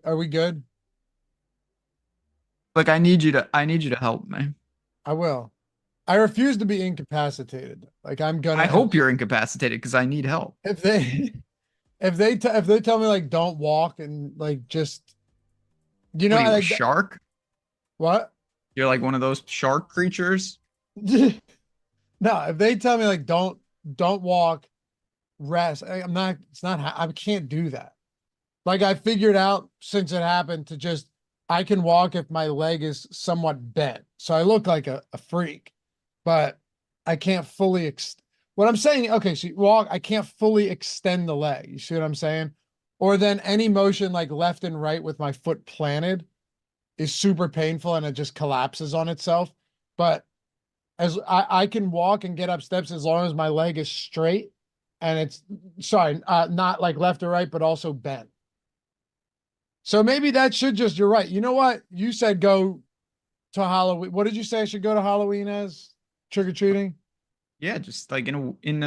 Are we good? Like I need you to help me. I will. I refuse to be incapacitated. Like I'm I gonna have hope you're incapacitated because I need help. if they if they tell me like don't walk and like just What are you, a like shark? what? You're like one of those shark creatures? No, if they tell me like don't walk, rest. I'm not. It's not. I can't do that. Like I figured out since it happened to just I can walk if my leg is somewhat bent. So I look like a freak, but I can't fully what I'm saying, okay, so you walk, I can't fully extend the leg. You see what I'm saying? Or then any motion like left and right with my foot planted is super painful and it just collapses on itself. But as I can walk and get up steps as long as my leg is straight and it's sorry, not like left or right, but also bent. So maybe that should just, you're right. You know what? You said go to Halloween. What did you say I should go to Halloween as? Trick or treating? Yeah, just like in a with one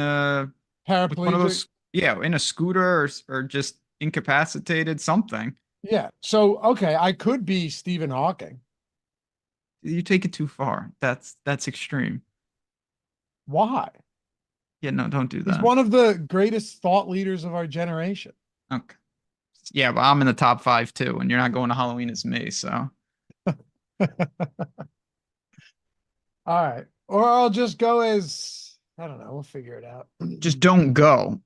of Paraplegic? those, yeah, in a scooter or just incapacitated something. Yeah. So, okay, I could be Stephen Hawking. You take it too far. That's extreme. Why? Yeah, no, don't do He's that. one of the greatest thought leaders of our generation. Okay. Yeah, but I'm in the top five too, and you're not going to Halloween as me, so All right. Or I'll just go as, I don't know, we'll figure it out. just don't go.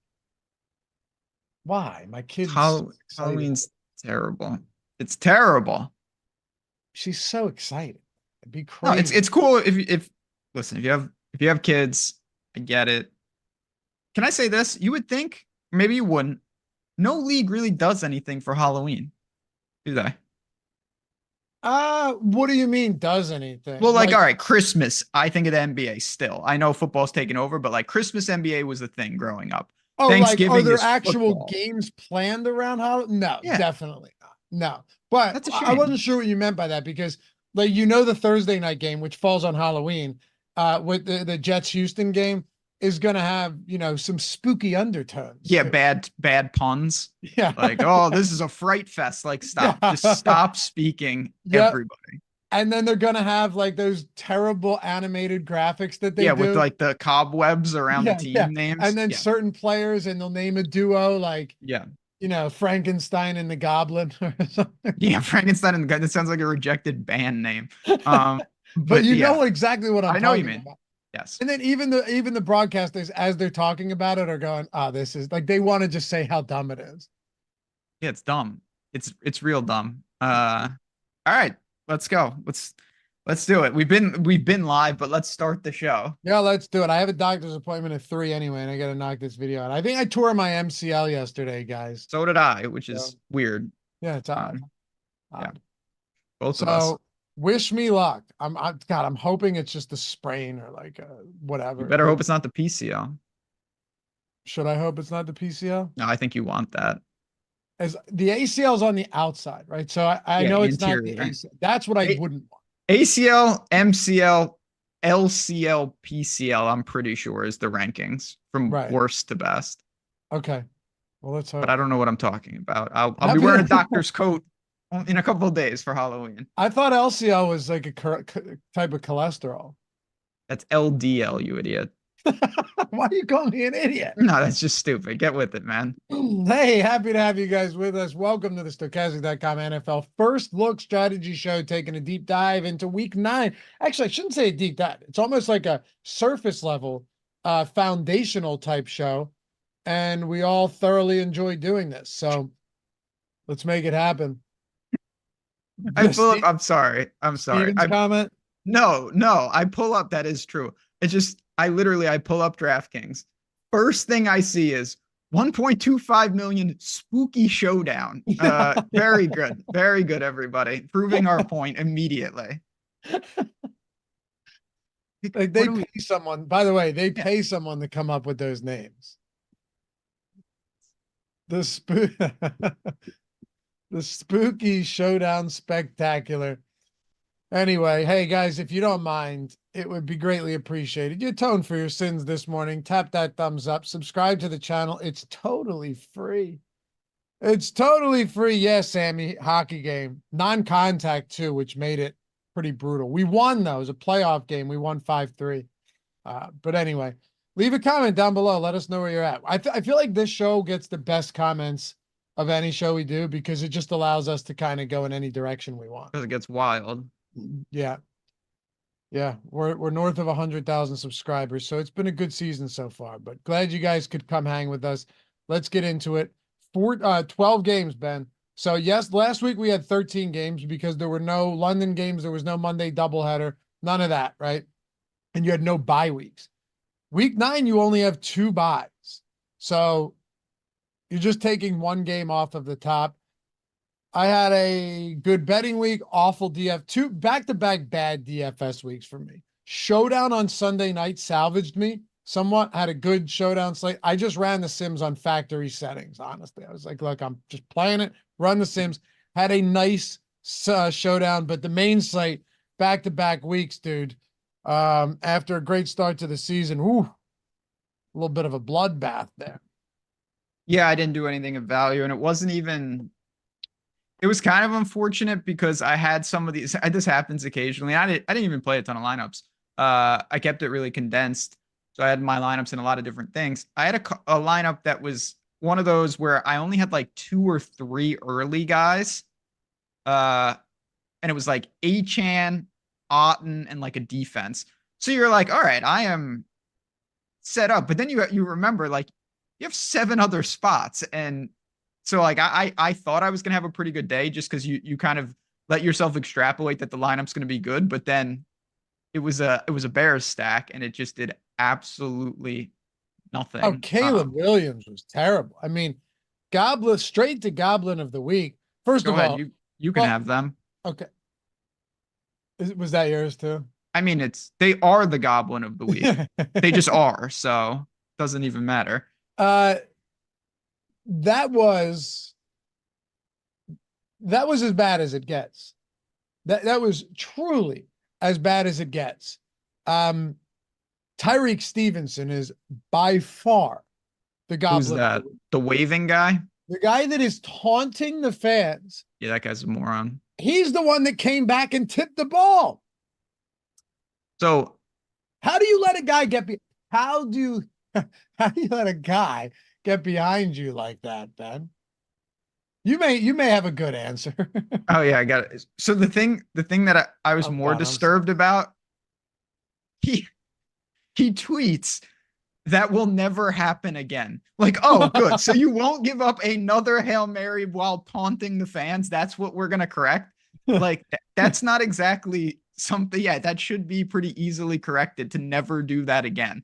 Why? My kid's excited. Halloween's terrible. It's terrible. She's so excited. It'd be No, crazy. it's cool if listen, if you have kids, I get it. Can I say this? You would think, maybe you wouldn't. No league really does anything for Halloween, do they? What do you mean does Well, anything? like, Like, all right, Christmas. I think of the NBA still. I know football's taken over, but like Christmas NBA was the thing growing up. oh, like, are Thanksgiving there is actual football. games planned around Halloween? No, Yeah, definitely not. No. But that's a I wasn't shame. sure what you meant by that because, like, the Thursday night game, which falls on Halloween, with the Jets Houston game, is going to have, some spooky undertones Yeah, to it. bad puns. Yeah. Like, oh, this is a fright fest. Like, stop. Just Yeah. stop speaking, Yep. everybody. And then they're going to have like those terrible animated graphics that they Yeah, with do. like the cobwebs around the Yeah. Yeah. team And names. then Yeah, certain players, and they'll name a duo like, yeah. Frankenstein and the Goblin or something. Yeah, Frankenstein and the guy. That sounds like a rejected band name. But But you yeah, know exactly what I'm I know what you talking mean. about. Yes. And then even the broadcasters, as they're talking about it, are going, "Ah, this is like," they want to just say how dumb it is. Yeah, it's dumb. It's real dumb. All right, let's go. Let's do it. We've been live, but let's start the show. Yeah, let's do it. I have a doctor's appointment at 3 anyway, and I got to knock this video out. I think I tore my MCL yesterday, guys. So did I, which So is weird. yeah, it's odd. Yeah, Odd. both of us. So wish me luck. God, I'm hoping it's just a sprain or like You whatever. better But hope it's not the PCL. should I hope it's not the PCL? No, I think you want that. As the ACL is on the outside, right? So I Yeah, know it's not the interior. ACL. That's what I A- wouldn't want. ACL, MCL, LCL, PCL, I'm pretty sure is the rankings from Right. worst to best. Okay. Well, let's But I hope. don't know what I'm talking about. I'll be Happy wearing a to, doctor's coat in a couple of days for Halloween. I thought LCL was like a type of cholesterol. That's LDL, you idiot. Why are you calling me an idiot? No, that's just stupid. Get with it, man. Hey, happy to have you guys with us. Welcome to the Stokastic.com NFL First Look Strategy Show, taking a deep dive into week 9. Actually, I shouldn't say a deep dive. It's almost like a surface level, foundational type show. And we all thoroughly enjoy doing this. So let's make it happen. I The pull up. I'm sorry. I'm sorry. Steven's comment. No. I pull up. That is true. It's just I pull up DraftKings. First thing I see is 1.25 million spooky showdown. Yeah, Very good. Very good, everybody. Proving our point immediately. like What they do pay we? someone, by the way, they Yeah. pay someone to come up with those names. The spook the spooky showdown spectacular. Anyway, hey guys, if you don't mind, it would be greatly appreciated. You atone for your sins this morning. Tap that thumbs up, subscribe to the channel. It's totally free. It's totally free. Yes, Sammy. Hockey game. Non-contact too, which made it pretty brutal. We won though. It was a playoff game. We won 5-3. But anyway, leave a comment down below. Let us know where you're at. I feel like this show gets the best comments of any show we do because it just allows us to kind of go in any direction we want. Because it gets wild. Yeah. Yeah, we're north of 100,000 subscribers, so it's been a good season so far. But glad you guys could come hang with us. Let's get into it. 12 games, Ben. So yes, last week we had 13 games because there were no London games, there was no Monday doubleheader, none of that, right? And you had no bye weeks. Week 9, you only have 2 byes, so you're just taking one game off of the top. I had a good betting week, awful DF, 2 back-to-back bad DFS weeks for me. Showdown on Sunday night salvaged me somewhat, had a good showdown slate. I just ran the Sims on factory settings, honestly. I was like, look, I'm just playing it, run the Sims. Had a nice showdown, but the main slate, back-to-back weeks, dude. After a great start to the season, whoo, a little bit of a bloodbath there. Yeah, I didn't do anything of value, and it wasn't even... It was kind of unfortunate because I had some of these. This happens occasionally. I didn't even play a ton of lineups. I kept it really condensed, so I had my lineups in a lot of different things. I had a lineup that was one of those where I only had like 2 or 3 early guys, and it was like Achan, Otten, and like a defense. So you're like, all right, I am set up. But then you remember like you have 7 other spots and. So like I thought I was gonna have a pretty good day just because you kind of let yourself extrapolate that the lineup's gonna be good, but then it was a Bears stack and it just did absolutely nothing. Oh, Caleb Williams was terrible. I mean, Goblin straight to Goblin of the week. First Go of ahead, all, you can have them. Okay, was that yours too? I mean, they are the Goblin of the week. They just are, so doesn't even matter. That was as bad as it gets. That was truly as bad as it gets. Tyreek Stevenson is by far the Goblin. Who's that? The waving guy? The guy that is taunting the fans. Yeah, that guy's a moron. He's the one that came back and tipped the ball. So how do you let a guy how do you let a guy get behind you like that, Ben? You may have a good answer. Oh yeah, I got it. So the thing that I was more disturbed about, he tweets that will never happen again. Like, oh, good. So you won't give up another Hail Mary while taunting the fans. That's what we're gonna correct. Like that's not exactly something. Yeah, that should be pretty easily corrected to never do that again.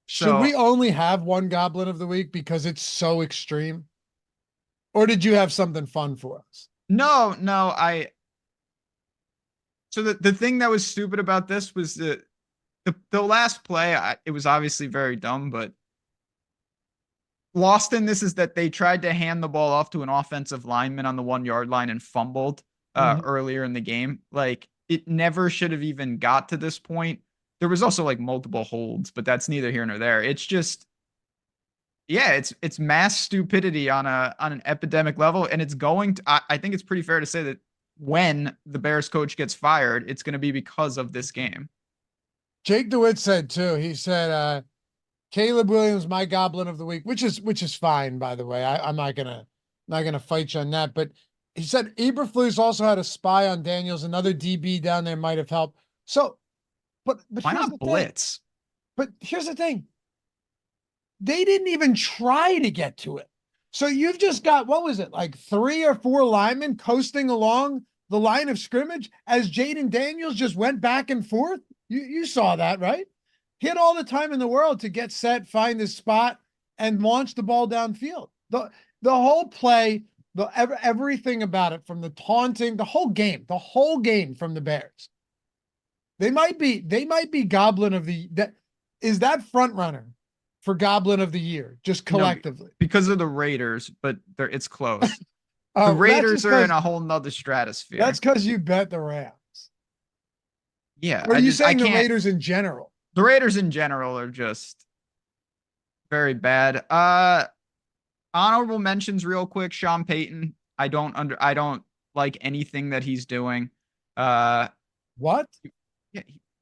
Should we only have one Goblin of the week because it's so extreme? Or did you have something fun for us? No. So the thing that was stupid about this was the last play. It was obviously very dumb, but lost in this is that they tried to hand the ball off to an offensive lineman on the 1-yard line and fumbled earlier in the game. Like it never should have even got to this point. There was also like multiple holds, but that's neither here nor there. It's just, yeah, it's mass stupidity on an epidemic level, and it's going to. I think it's pretty fair to say that when the Bears coach gets fired, it's going to be because of this game. Jake DeWitt said too. He said, "Caleb Williams, my Goblin of the week," which is fine, by the way. I'm not gonna fight you on that, but he said Eberflus also had a spy on Daniels. Another DB down there might have helped. So. But why not blitz? But here's the thing. They didn't even try to get to it. So you've just got, what was it, like 3 or 4 linemen coasting along the line of scrimmage as Jaden Daniels just went back and forth? You saw that, right? He had all the time in the world to get set, find his spot, and launch the ball downfield. The whole play, everything about it, from the taunting, the whole game from the Bears. They might be Goblin of the that front runner for Goblin of the Year, just collectively. No, because of the Raiders, but it's close. The Raiders are in a whole nother stratosphere. That's because you bet the Rams. Yeah. Or are you saying the Raiders in general? The Raiders in general are just very bad. Honorable mentions real quick. Sean Payton. I don't like anything that he's doing. What? Yeah,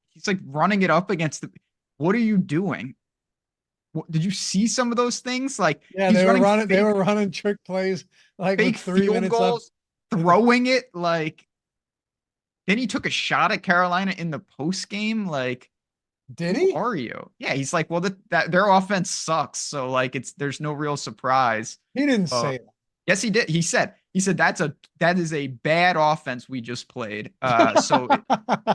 he's like running it up against the. What are you doing? Did you see some of those things? Like Yeah, he's running they were running trick plays like with fake 3 minutes left. goals, throwing it like. Then he took a shot at Carolina in the post game. Like, Did who he? are you? Yeah, he's like, well, that their offense sucks, so like there's no real surprise. He didn't Uh, say that. yes, he did. He said that is a bad offense we just played. So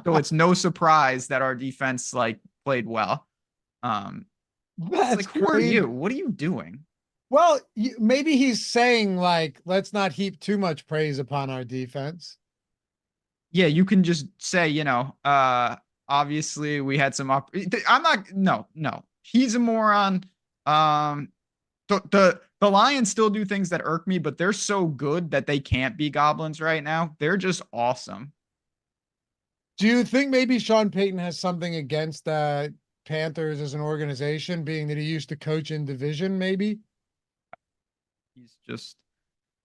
it's no surprise that our defense like played well. It's That's like, who are great. you? What are you doing? Well, maybe he's saying like, let's not heap too much praise upon our defense. Yeah, you can just say, obviously we had some I'm not no. He's a moron. Um the Lions still do things that irk me, but they're so good that they can't be goblins right now. They're just awesome. Do you think maybe Sean Payton has something against Panthers as an organization, being that he used to coach in division, maybe? He's just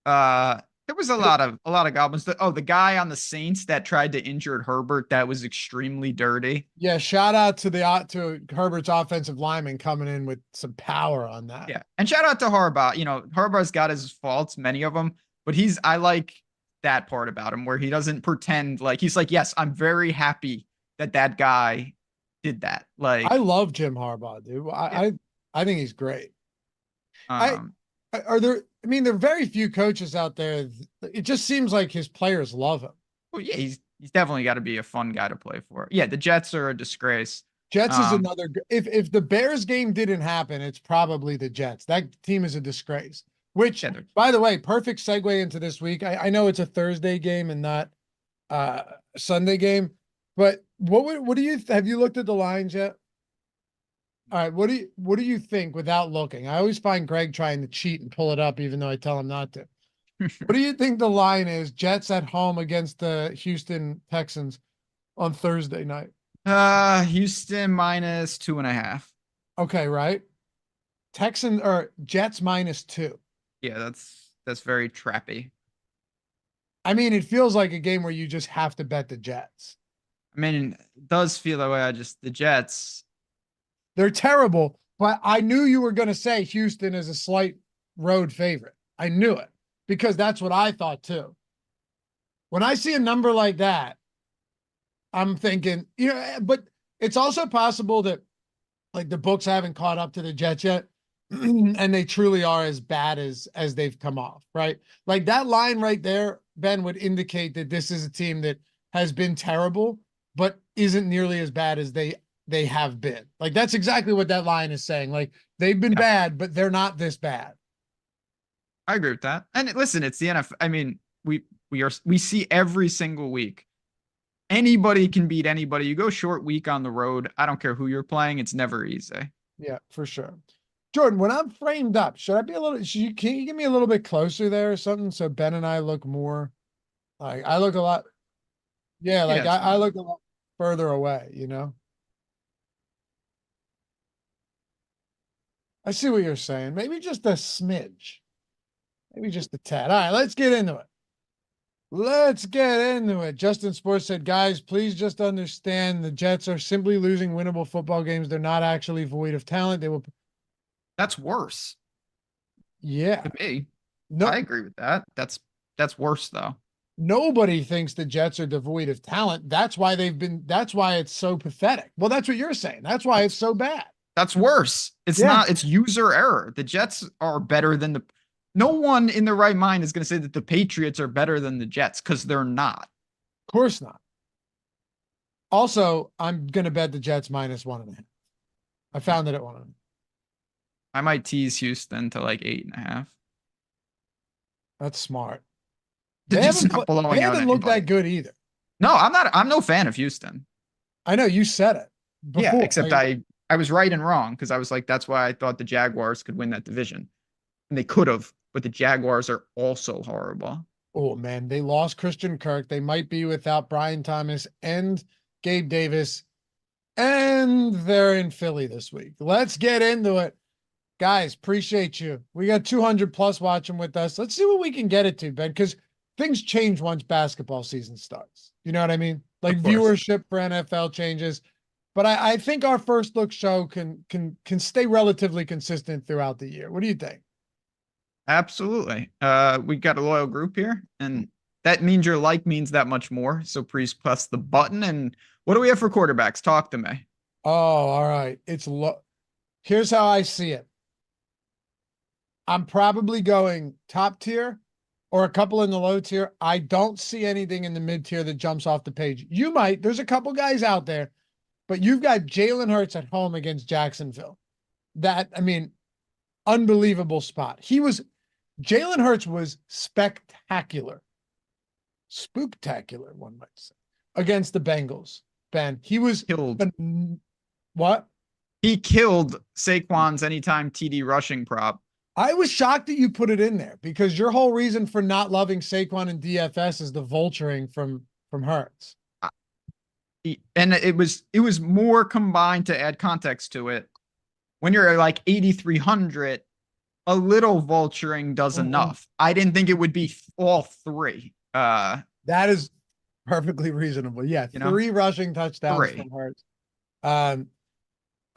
there was a lot of goblins. The guy on the Saints that tried to injure Herbert, that was extremely dirty. Yeah, shout out to Herbert's offensive lineman coming in with some power on that. Yeah. And shout out to Harbaugh. Harbaugh's got his faults, many of them, but I like that part about him where he doesn't pretend like he's like, yes, I'm very happy that guy did that. Like, I love Jim Harbaugh, dude. yeah. I think he's great. Um, I mean, there are very few coaches out there. It just seems like his players love him. well, yeah, he's definitely got to be a fun guy to play for. Yeah, the Jets are a disgrace. Jets is Um, another. If the Bears game didn't happen, it's probably the Jets. That team is a disgrace. Which, yeah, by the way, perfect segue into this week. I know it's a Thursday game and not Sunday game, but what do you have you looked at the lines yet? All right, what do you think without looking? I always find Greg trying to cheat and pull it up, even though I tell him not to. What do you think the line is? Jets at home against the Houston Texans on Thursday night. Houston minus 2.5. Okay, right. Texan or Jets -2. Yeah, that's very trappy. I mean, it feels like a game where you just have to bet the Jets. I mean, it does feel that way. The Jets. They're terrible, but I knew you were going to say Houston is a slight road favorite. I knew it because that's what I thought too. When I see a number like that, I'm thinking, but it's also possible that like the books haven't caught up to the Jets yet. And they truly are as bad as they've come off, right? Like that line right there, Ben, would indicate that this is a team that has been terrible, but isn't nearly as bad as they have been. Like that's exactly what that line is saying. Like they've been bad, but they're not this bad. I agree with that. And listen, it's the NFL. I mean, we see every single week. Anybody can beat anybody. You go short week on the road. I don't care who you're playing. It's never easy. Yeah, for sure. Jordan, when I'm framed up, can you give me a little bit closer there or something? So Ben and I look more like I look a lot. Yeah, like Yeah, I look a lot further away, I see what you're saying. Maybe just a smidge. Maybe just a tad. All right, let's get into it. Let's get into it. Justin Sports said, guys, please just understand the Jets are simply losing winnable football games. They're not actually void of talent. They will. That's worse. Yeah. To me. No, I agree with that. That's worse though. Nobody thinks the Jets are devoid of talent. That's why it's so pathetic. Well, that's what you're saying. That's why it's so bad. That's worse. It's user error. The Jets are better than no one in their right mind is going to say that the Patriots are better than the Jets because they're not. Of course not. Also, I'm going to bet the Jets -1.5. I found it at 1. I might tease Houston to like 8.5. That's smart. They're just not blowing They out haven't looked anybody. that good either. No, I'm not. I'm no fan of Houston. I know you said it before. Yeah, except I was right and wrong because I was like, that's why I thought the Jaguars could win that division. And they could have, but the Jaguars are also horrible. Oh, man. They lost Christian Kirk. They might be without Brian Thomas and Gabe Davis. And they're in Philly this week. Let's get into it. Guys, appreciate you. We got 200 plus watching with us. Let's see what we can get it to, Ben, because things change once basketball season starts. You know what I mean? Like Of course. viewership for NFL changes. But I think our first look show can stay relatively consistent throughout the year. What do you think? Absolutely. We got a loyal group here, and that means your like means that much more. So please press the button. And what do we have for quarterbacks? Talk to me. Oh, all right. Here's how I see it. I'm probably going top tier or a couple in the low tier. I don't see anything in the mid tier that jumps off the page. You might. There's a couple guys out there, but you've got Jalen Hurts at home against Jacksonville. Unbelievable spot. Jalen Hurts was spectacular. Spooktacular, one might say, against the Bengals. Ben, he was killed. What? He killed Saquon's anytime TD rushing prop. I was shocked that you put it in there because your whole reason for not loving Saquon and DFS is the vulturing from Hurts. And it was more combined to add context to it. When you're like 8,300, a little vulturing does enough. I didn't think it would be all three. That is perfectly reasonable. Yeah, three rushing touchdowns from Hurts.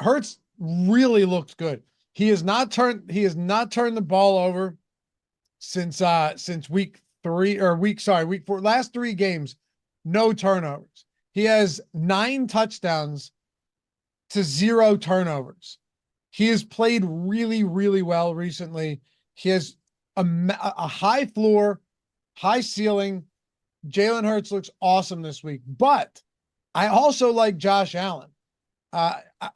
Hurts really looked good. He has not turned the ball over since week 4. Last 3 games, no turnovers. He has 9 touchdowns to 0 turnovers. He has played really, really well recently. He has a high floor, high ceiling. Jalen Hurts looks awesome this week, but I also like Josh Allen.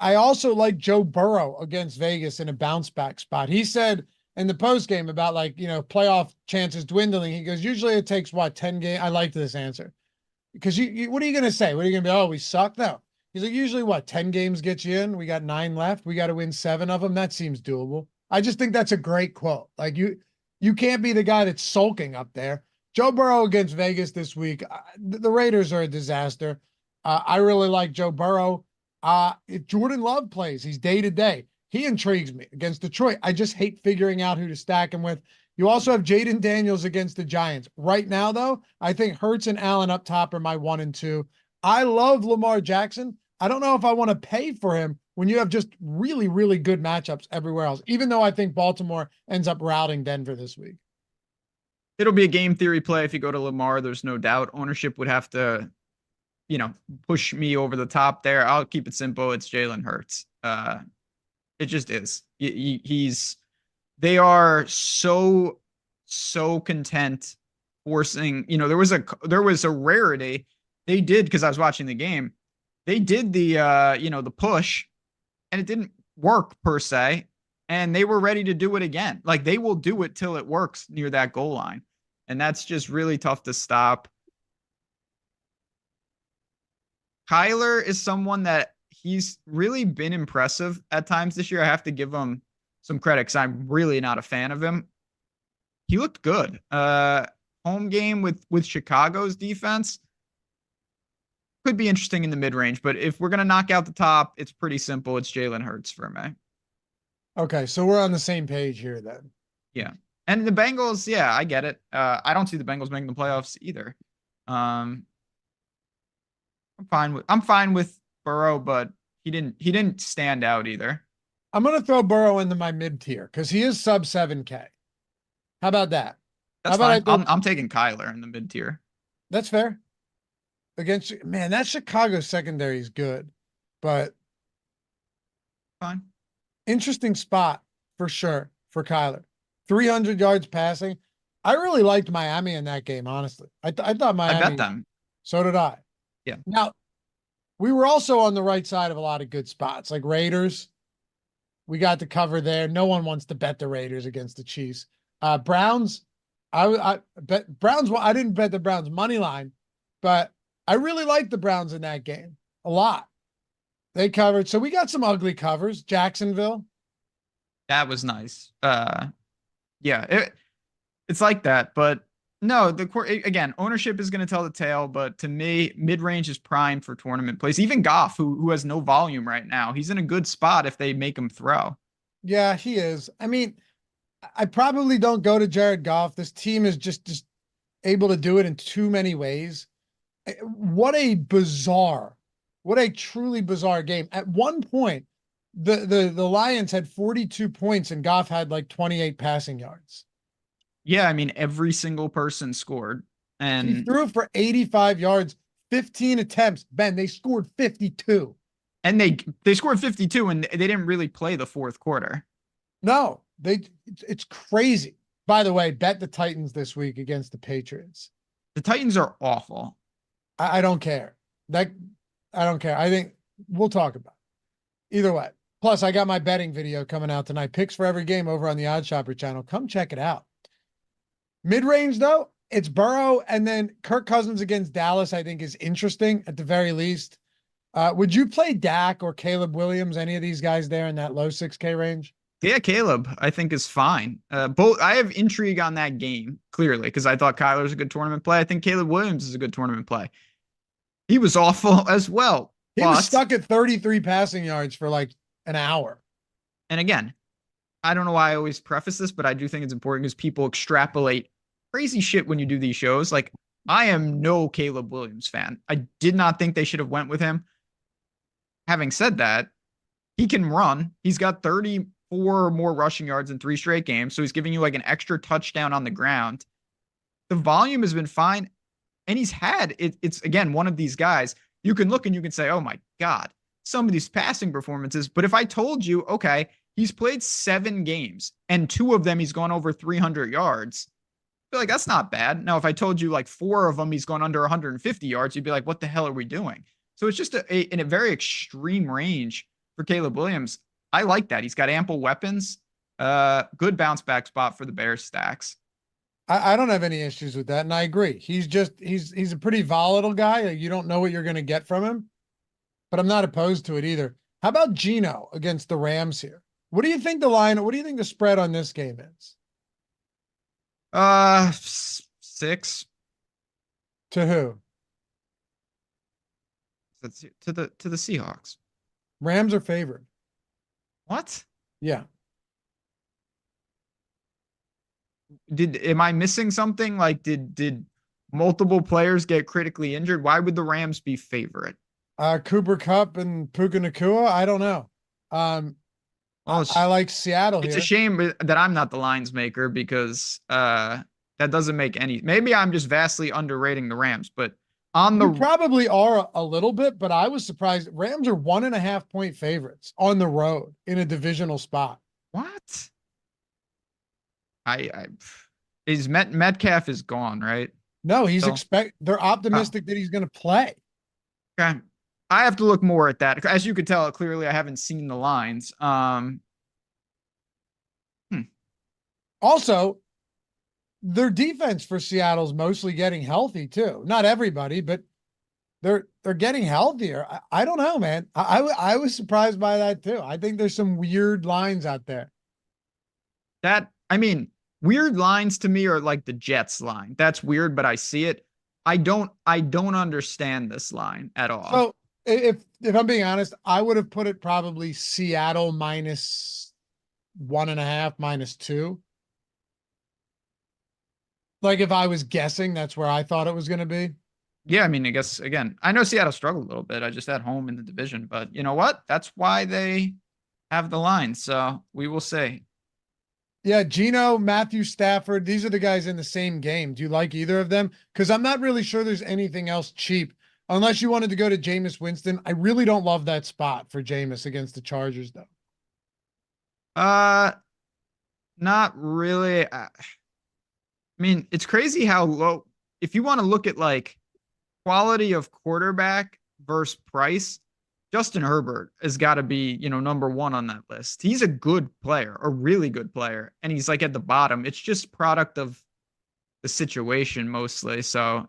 I also like Joe Burrow against Vegas in a bounce back spot. He said in the post game about playoff chances dwindling. He goes, usually it takes 10 games. I liked this answer because what are you going to say? What are you going to be? Oh, we suck. No, he's like, usually 10 games gets you in. We got 9 left. We got to win 7 of them. That seems doable. I just think that's a great quote. Like you can't be the guy that's sulking up there. Joe Burrow against Vegas this week. The Raiders are a disaster. I really like Joe Burrow. If Jordan Love plays, he's day to day. He intrigues me against Detroit. I just hate figuring out who to stack him with. You also have Jaden Daniels against the Giants. Right now, though, I think Hurts and Allen up top are my 1 and 2. I love Lamar Jackson. I don't know if I want to pay for him when you have just really, really good matchups everywhere else, even though I think Baltimore ends up routing Denver this week. It'll be a game theory play if you go to Lamar. There's no doubt. Ownership would have to, push me over the top there. I'll keep it simple. It's Jalen Hurts. It just is. They are so content forcing, there was a rarity. They did, because I was watching the game. They did the push and it didn't work per se. And they were ready to do it again. Like they will do it till it works near that goal line. And that's just really tough to stop. Kyler is someone that he's really been impressive at times this year. I have to give him some credit because I'm really not a fan of him. He looked good. Home game with Chicago's defense could be interesting in the mid-range. But if we're going to knock out the top, it's pretty simple. It's Jalen Hurts for me. Okay, so we're on the same page here then. Yeah. And the Bengals, yeah, I get it. I don't see the Bengals making the playoffs either. I'm fine with Burrow, but he didn't stand out either. I'm gonna throw Burrow into my mid tier because he is sub 7K. How about that? That's fine. I'm taking Kyler in the mid tier. That's fair. That Chicago secondary is good, but fine. Interesting spot for sure for Kyler. 300 yards passing. I really liked Miami in that game, honestly. I thought Miami. I bet them. So did I. Yeah. Now, we were also on the right side of a lot of good spots, like Raiders. We got the cover there. No one wants to bet the Raiders against the Chiefs. Browns. I bet Browns. I didn't bet the Browns money line, but I really liked the Browns in that game a lot. They covered. So we got some ugly covers. Jacksonville. That was nice. Yeah, it's like that, but no, again, ownership is going to tell the tale, but to me, mid-range is prime for tournament plays. Even Goff, who has no volume right now, he's in a good spot if they make him throw. Yeah, he is. I mean, I probably don't go to Jared Goff. This team is just able to do it in too many ways. What a truly bizarre game. At one point, the Lions had 42 points and Goff had like 28 passing yards. Yeah, I mean, every single person scored. He And threw for 85 yards, 15 attempts. Ben, they scored 52. and they scored 52 and they didn't really play the fourth quarter. No, it's crazy. By the way, bet the Titans this week against the Patriots. The Titans are awful. I don't care. I don't care. I think we'll talk about it. Either way. Plus, I got my betting video coming out tonight. Picks for every game over on the Odd Shopper channel. Come check it out. Mid-range, though, it's Burrow, and then Kirk Cousins against Dallas, I think, is interesting at the very least. Would you play Dak or Caleb Williams, any of these guys there in that low 6K range? Yeah, Caleb, I think is fine. Both I have intrigue on that game, clearly, because I thought Kyler's a good tournament play. I think Caleb Williams is a good tournament play. He was awful as well. He was stuck at 33 passing yards for like an hour. And again, I don't know why I always preface this, but I do think it's important because people extrapolate crazy shit when you do these shows. Like, I am no Caleb Williams fan. I did not think they should have went with him. Having said that, he can run. He's got 34 or more rushing yards in 3 straight games, so he's giving you like an extra touchdown on the ground. The volume has been fine, and he's had it's again one of these guys you can look and you can say, oh my God, some of these passing performances. But if I told you, okay, he's played 7 games and 2 of them he's gone over 300 yards, I feel like that's not bad. Now, if I told you like 4 of them he's gone under 150 yards, you'd be like, what the hell are we doing? So it's just in a very extreme range for Caleb Williams. I like that. He's got ample weapons. Good bounce back spot for the Bears stacks. I don't have any issues with that, and I agree. He's a pretty volatile guy. Like, you don't know what you're going to get from him, but I'm not opposed to it either. How about Geno against the Rams here? What do you think the line? What do you think the spread on this game is? 6 To who? to the Seahawks. Rams are favored. What? Yeah. Am I missing something? Like, did multiple players get critically injured? Why would the Rams be favorite? Cooper Kupp and Puka Nacua. I don't know. I like Seattle it's here. a shame that I'm not the lines maker because that doesn't make any. Maybe I'm just vastly underrating the Rams, but You probably are a little bit, but I was surprised. Rams are 1.5 point favorites on the road in a divisional spot. What? Is Metcalf is gone, right? No, they're optimistic that he's going to play. Okay. I have to look more at that. As you could tell, clearly I haven't seen the lines. Also, their defense for Seattle's mostly getting healthy too. Not everybody, but they're getting healthier. I don't know, man. I was surprised by that too. I think there's some weird lines out there. Weird lines to me are like the Jets line. That's weird, but I see it. I don't understand this line at all. So if I'm being honest, I would have put it probably Seattle -1.5, -2. Like, if I was guessing, that's where I thought it was going to be. Yeah, I mean, I guess, again, I know Seattle struggled a little bit. I just had home in the division, but you know what? That's why they have the line. So we will see. Yeah, Geno, Matthew Stafford, these are the guys in the same game. Do you like either of them? Because I'm not really sure there's anything else cheap, unless you wanted to go to Jameis Winston. I really don't love that spot for Jameis against the Chargers, though. Not really. I mean, it's crazy how low, if you want to look at like quality of quarterback versus price, Justin Herbert has got to be, number 1 on that list. He's a good player, a really good player, and he's like at the bottom. It's just product of the situation mostly. So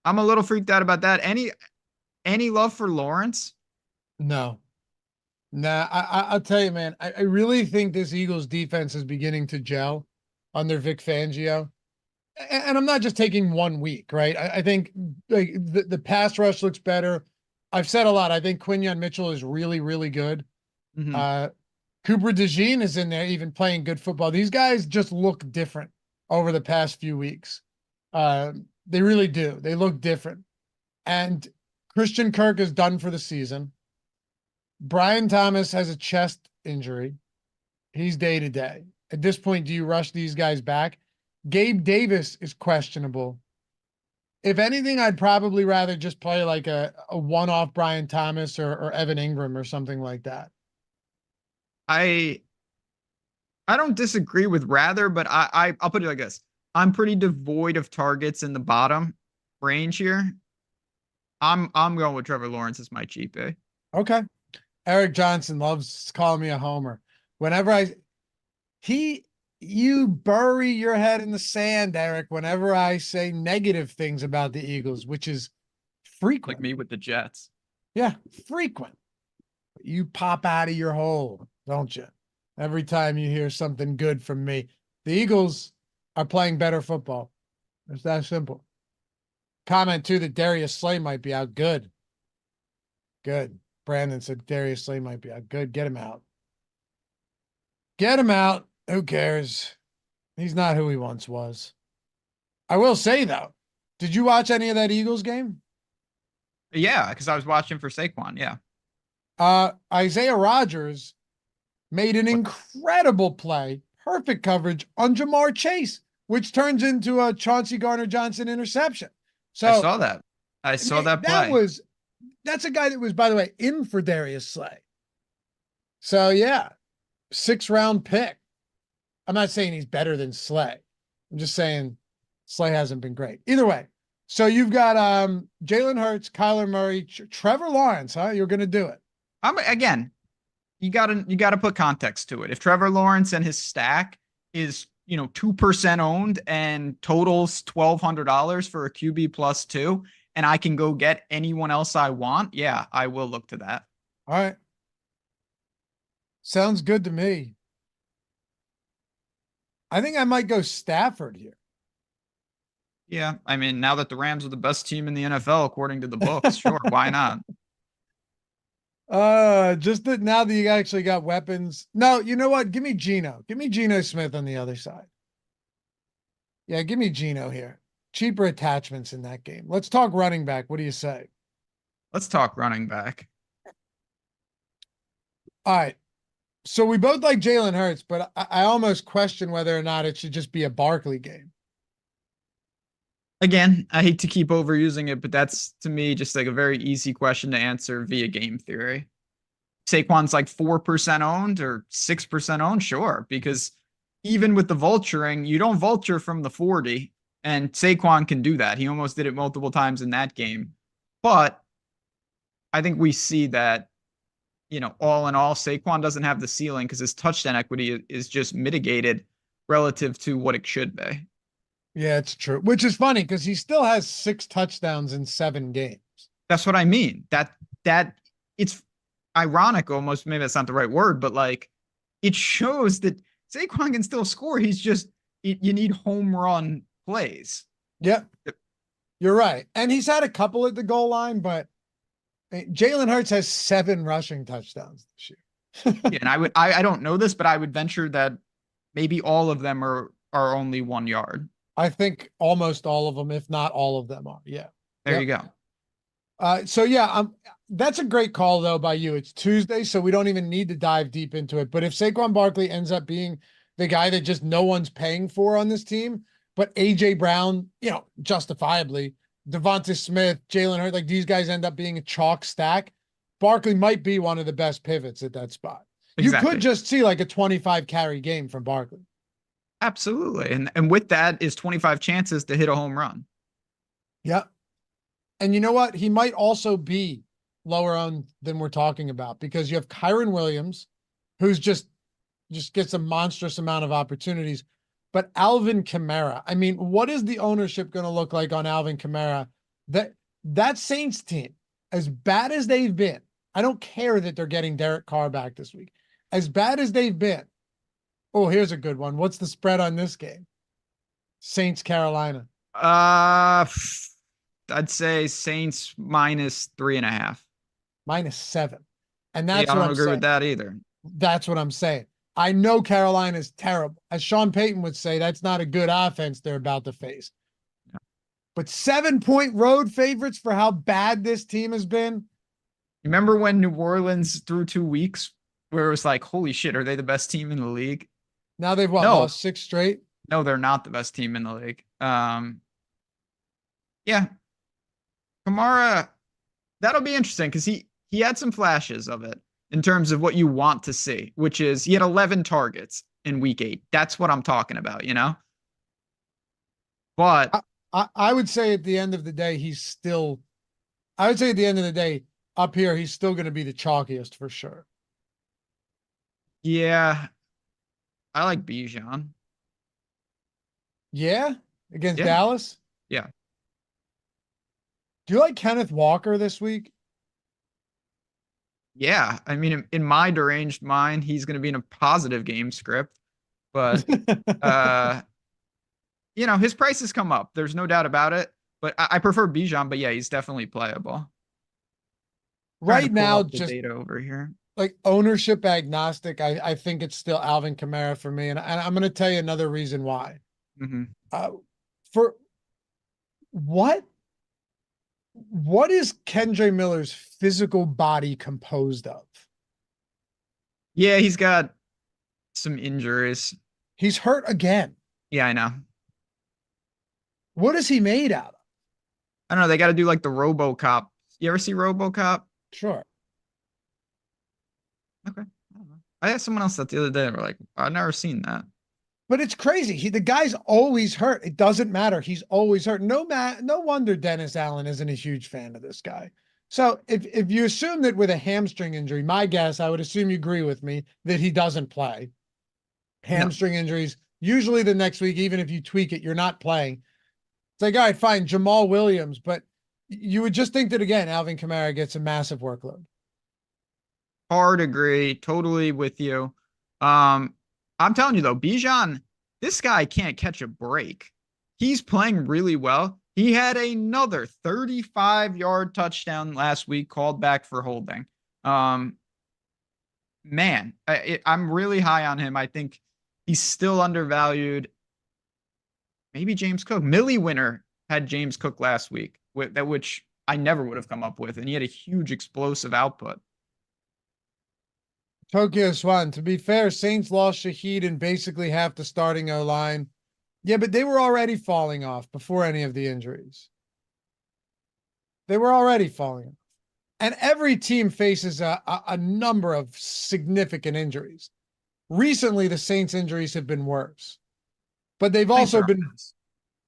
I'm a little freaked out about that. Any love for Lawrence? No. Nah, I'll tell you, man, I really think this Eagles defense is beginning to gel under Vic Fangio. And I'm not just taking 1 week, right? I think like the pass rush looks better. I've said a lot. I think Quinyon Mitchell is really, really good. Mm-hmm. Cooper DeJean is in there even playing good football. These guys just look different over the past few weeks. They really do. They look different. And Christian Kirk is done for the season. Brian Thomas has a chest injury. He's day to day. At this point, do you rush these guys back? Gabe Davis is questionable. If anything, I'd probably rather just play like a one-off Brian Thomas or Evan Ingram or something like that. I don't disagree with rather, but I'll put it like this. I'm pretty devoid of targets in the bottom range here. I'm going with Trevor Lawrence as my GP. Okay. Eric Johnson loves calling me a homer. Whenever you bury your head in the sand, Eric, whenever I say negative things about the Eagles, which is frequent. Like me with the Jets. Yeah, frequent. You pop out of your hole, don't you? Every time you hear something good from me. The Eagles are playing better football. It's that simple. Comment too that Darius Slay might be out. Good. Good. Brandon said Darius Slay might be out. Good. Get him out. Get him out. Who cares? He's not who he once was. I will say though, did you watch any of that Eagles game? Yeah, because I was watching for Saquon. Yeah. Isaiah Rodgers made an incredible play, perfect coverage on Jamar Chase, which turns into a Chauncey Gardner-Johnson interception. So I saw that. I saw that play. That's a guy that was, by the way, in for Darius Slay. So yeah, 6th-round pick. I'm not saying he's better than Slay. I'm just saying Slay hasn't been great. Either way. So you've got Jalen Hurts, Kyler Murray, Trevor Lawrence, huh? You're going to do it. Again, you gotta put context to it. If Trevor Lawrence and his stack is 2% owned and totals $1,200 for a QB +2, and I can go get anyone else I want, yeah, I will look to that. All right. Sounds good to me. I think I might go Stafford here. Yeah, I mean, now that the Rams are the best team in the NFL according to the books, sure, why not? Just that now that you actually got weapons. No, you know what? Give me Geno. Give me Geno Smith on the other side. Yeah, give me Geno here. Cheaper attachments in that game. Let's talk running back. What do you say? Let's talk running back. All right. So we both like Jalen Hurts, but I almost question whether or not it should just be a Barkley game. Again, I hate to keep overusing it, but that's to me just like a very easy question to answer via game theory. Saquon's like 4% owned or 6% owned, sure, because even with the vulturing, you don't vulture from the 40, and Saquon can do that. He almost did it multiple times in that game. But I think we see that, all in all, Saquon doesn't have the ceiling because his touchdown equity is just mitigated relative to what it should be. Yeah, it's true. Which is funny because he still has 6 touchdowns in 7 games. That's what I mean. That it's ironic almost. Maybe that's not the right word, but like it shows that Saquon can still score. He's just you need home run plays. Yep. You're right. And he's had a couple at the goal line, but Jalen Hurts has 7 rushing touchdowns this year. Yeah, and I don't know this, but I would venture that maybe all of them are only 1 yard. I think almost all of them, if not all of them are. Yeah. There you go. So yeah, that's a great call though by you. It's Tuesday, so we don't even need to dive deep into it. But if Saquon Barkley ends up being the guy that just no one's paying for on this team, but AJ Brown, justifiably, Devonta Smith, Jalen Hurts, like these guys end up being a chalk stack, Barkley might be one of the best pivots at that spot. Exactly. You could just see like a 25 carry game from Barkley. Absolutely. And with that is 25 chances to hit a home run. Yeah. And you know what? He might also be lower owned than we're talking about because you have Kyron Williams, who's just gets a monstrous amount of opportunities. But Alvin Kamara, I mean, what is the ownership going to look like on Alvin Kamara? That Saints team, as bad as they've been, I don't care that they're getting Derek Carr back this week. As bad as they've been, oh, here's a good one. What's the spread on this game? Saints, Carolina. I'd say Saints -3.5. -7. And that's I what don't I'm agree saying. with that either. That's what I'm saying. I know Carolina's terrible. As Sean Payton would say, that's not a good offense they're about to face. But 7-point road favorites for how bad this team has been. Remember when New Orleans threw 2 weeks where it was like, holy shit, are they the best team in the league? Now they've what, No, lost 6 straight? no, they're not the best team in the league. Yeah, Kamara, that'll be interesting because he had some flashes of it in terms of what you want to see, which is he had 11 targets in week 8. That's what I'm talking about, you know? But I would say at the end of the day, I would say at the end of the day, up here, he's still going to be the chalkiest for sure. yeah, I like Bijan. Yeah? Against Yeah, Dallas? yeah. Do you like Kenneth Walker this week? Yeah, I mean, in my deranged mind, he's going to be in a positive game script, but uh, his prices come up. There's no doubt about it. But I prefer Bijan. But yeah, he's definitely playable. Trying to Right pull now, up the just data over here. like ownership agnostic, I think it's still Alvin Kamara for me. And I'm going to tell you another reason why. Mm-hmm. For what is Kendre Miller's physical body composed of? Yeah, he's got some injuries. He's hurt again. Yeah, I know. What is he made out of? I don't know. They got to do like the RoboCop. You ever see RoboCop? Sure. Okay. I don't know. I asked someone else that the other day. We're like, I've never seen that. But it's crazy. The guy's always hurt. It doesn't matter. He's always hurt. No wonder Dennis Allen isn't a huge fan of this guy. So if you assume that with a hamstring injury, my guess, I would assume you agree with me that he doesn't play. Hamstring injuries, usually the next week, even if you tweak it, you're not playing. It's like, all right, fine, Jamal Williams, but you would just think that again, Alvin Kamara gets a massive workload. Hard agree. Totally with you. I'm telling you though, Bijan, this guy can't catch a break. He's playing really well. He had another 35-yard touchdown last week called back for holding. Man, I'm really high on him. I think he's still undervalued. Maybe James Cook. Millie Winner had James Cook last week, which I never would have come up with, and he had a huge explosive output. Tokyo Swan, to be fair, Saints lost Shaheed and basically half the starting O-line. Yeah, but they were already falling off before any of the injuries. They were already falling off. And every team faces a number of significant injuries. Recently, the Saints' injuries have been worse. But they've also been...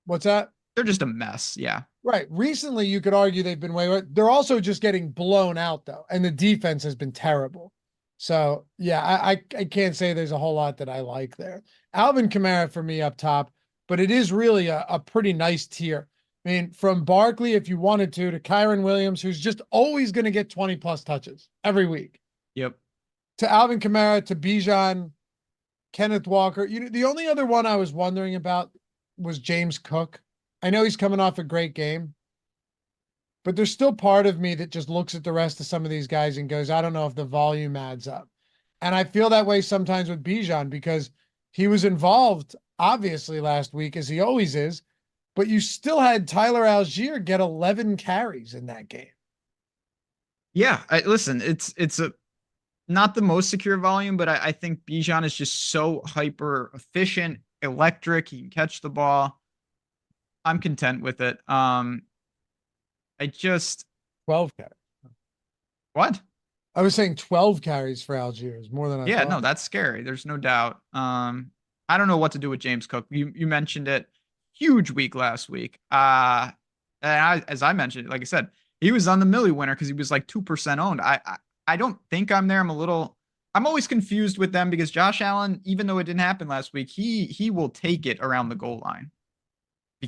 What's that? They're just a mess, yeah. Right. Recently, you could argue they've been way worse. They're also just getting blown out, though. And the defense has been terrible. So, yeah, I can't say there's a whole lot that I like there. Alvin Kamara for me up top, but it is really a pretty nice tier. I mean, from Barkley, if you wanted to Kyron Williams, who's just always going to get 20-plus touches every week. Yep. To Alvin Kamara, to Bijan, Kenneth Walker. The only other one I was wondering about was James Cook. I know he's coming off a great game, but there's still part of me that just looks at the rest of some of these guys and goes, I don't know if the volume adds up. And I feel that way sometimes with Bijan because he was involved, obviously, last week, as he always is, but you still had Tyler Algier get 11 carries in that game. Yeah, listen, it's not the most secure volume, but I think Bijan is just so hyper efficient, electric. He can catch the ball. I'm content with it. I just 12 carries. What? I was saying 12 carries for Algier is more than I thought. No, that's scary. There's no doubt. I don't know what to do with James Cook. You mentioned it. Huge week last week. And as I mentioned, like I said, he was on the Millie winner because he was like 2% owned. I don't think I'm there. I'm always confused with them because Josh Allen, even though it didn't happen last week, he will take it around the goal line.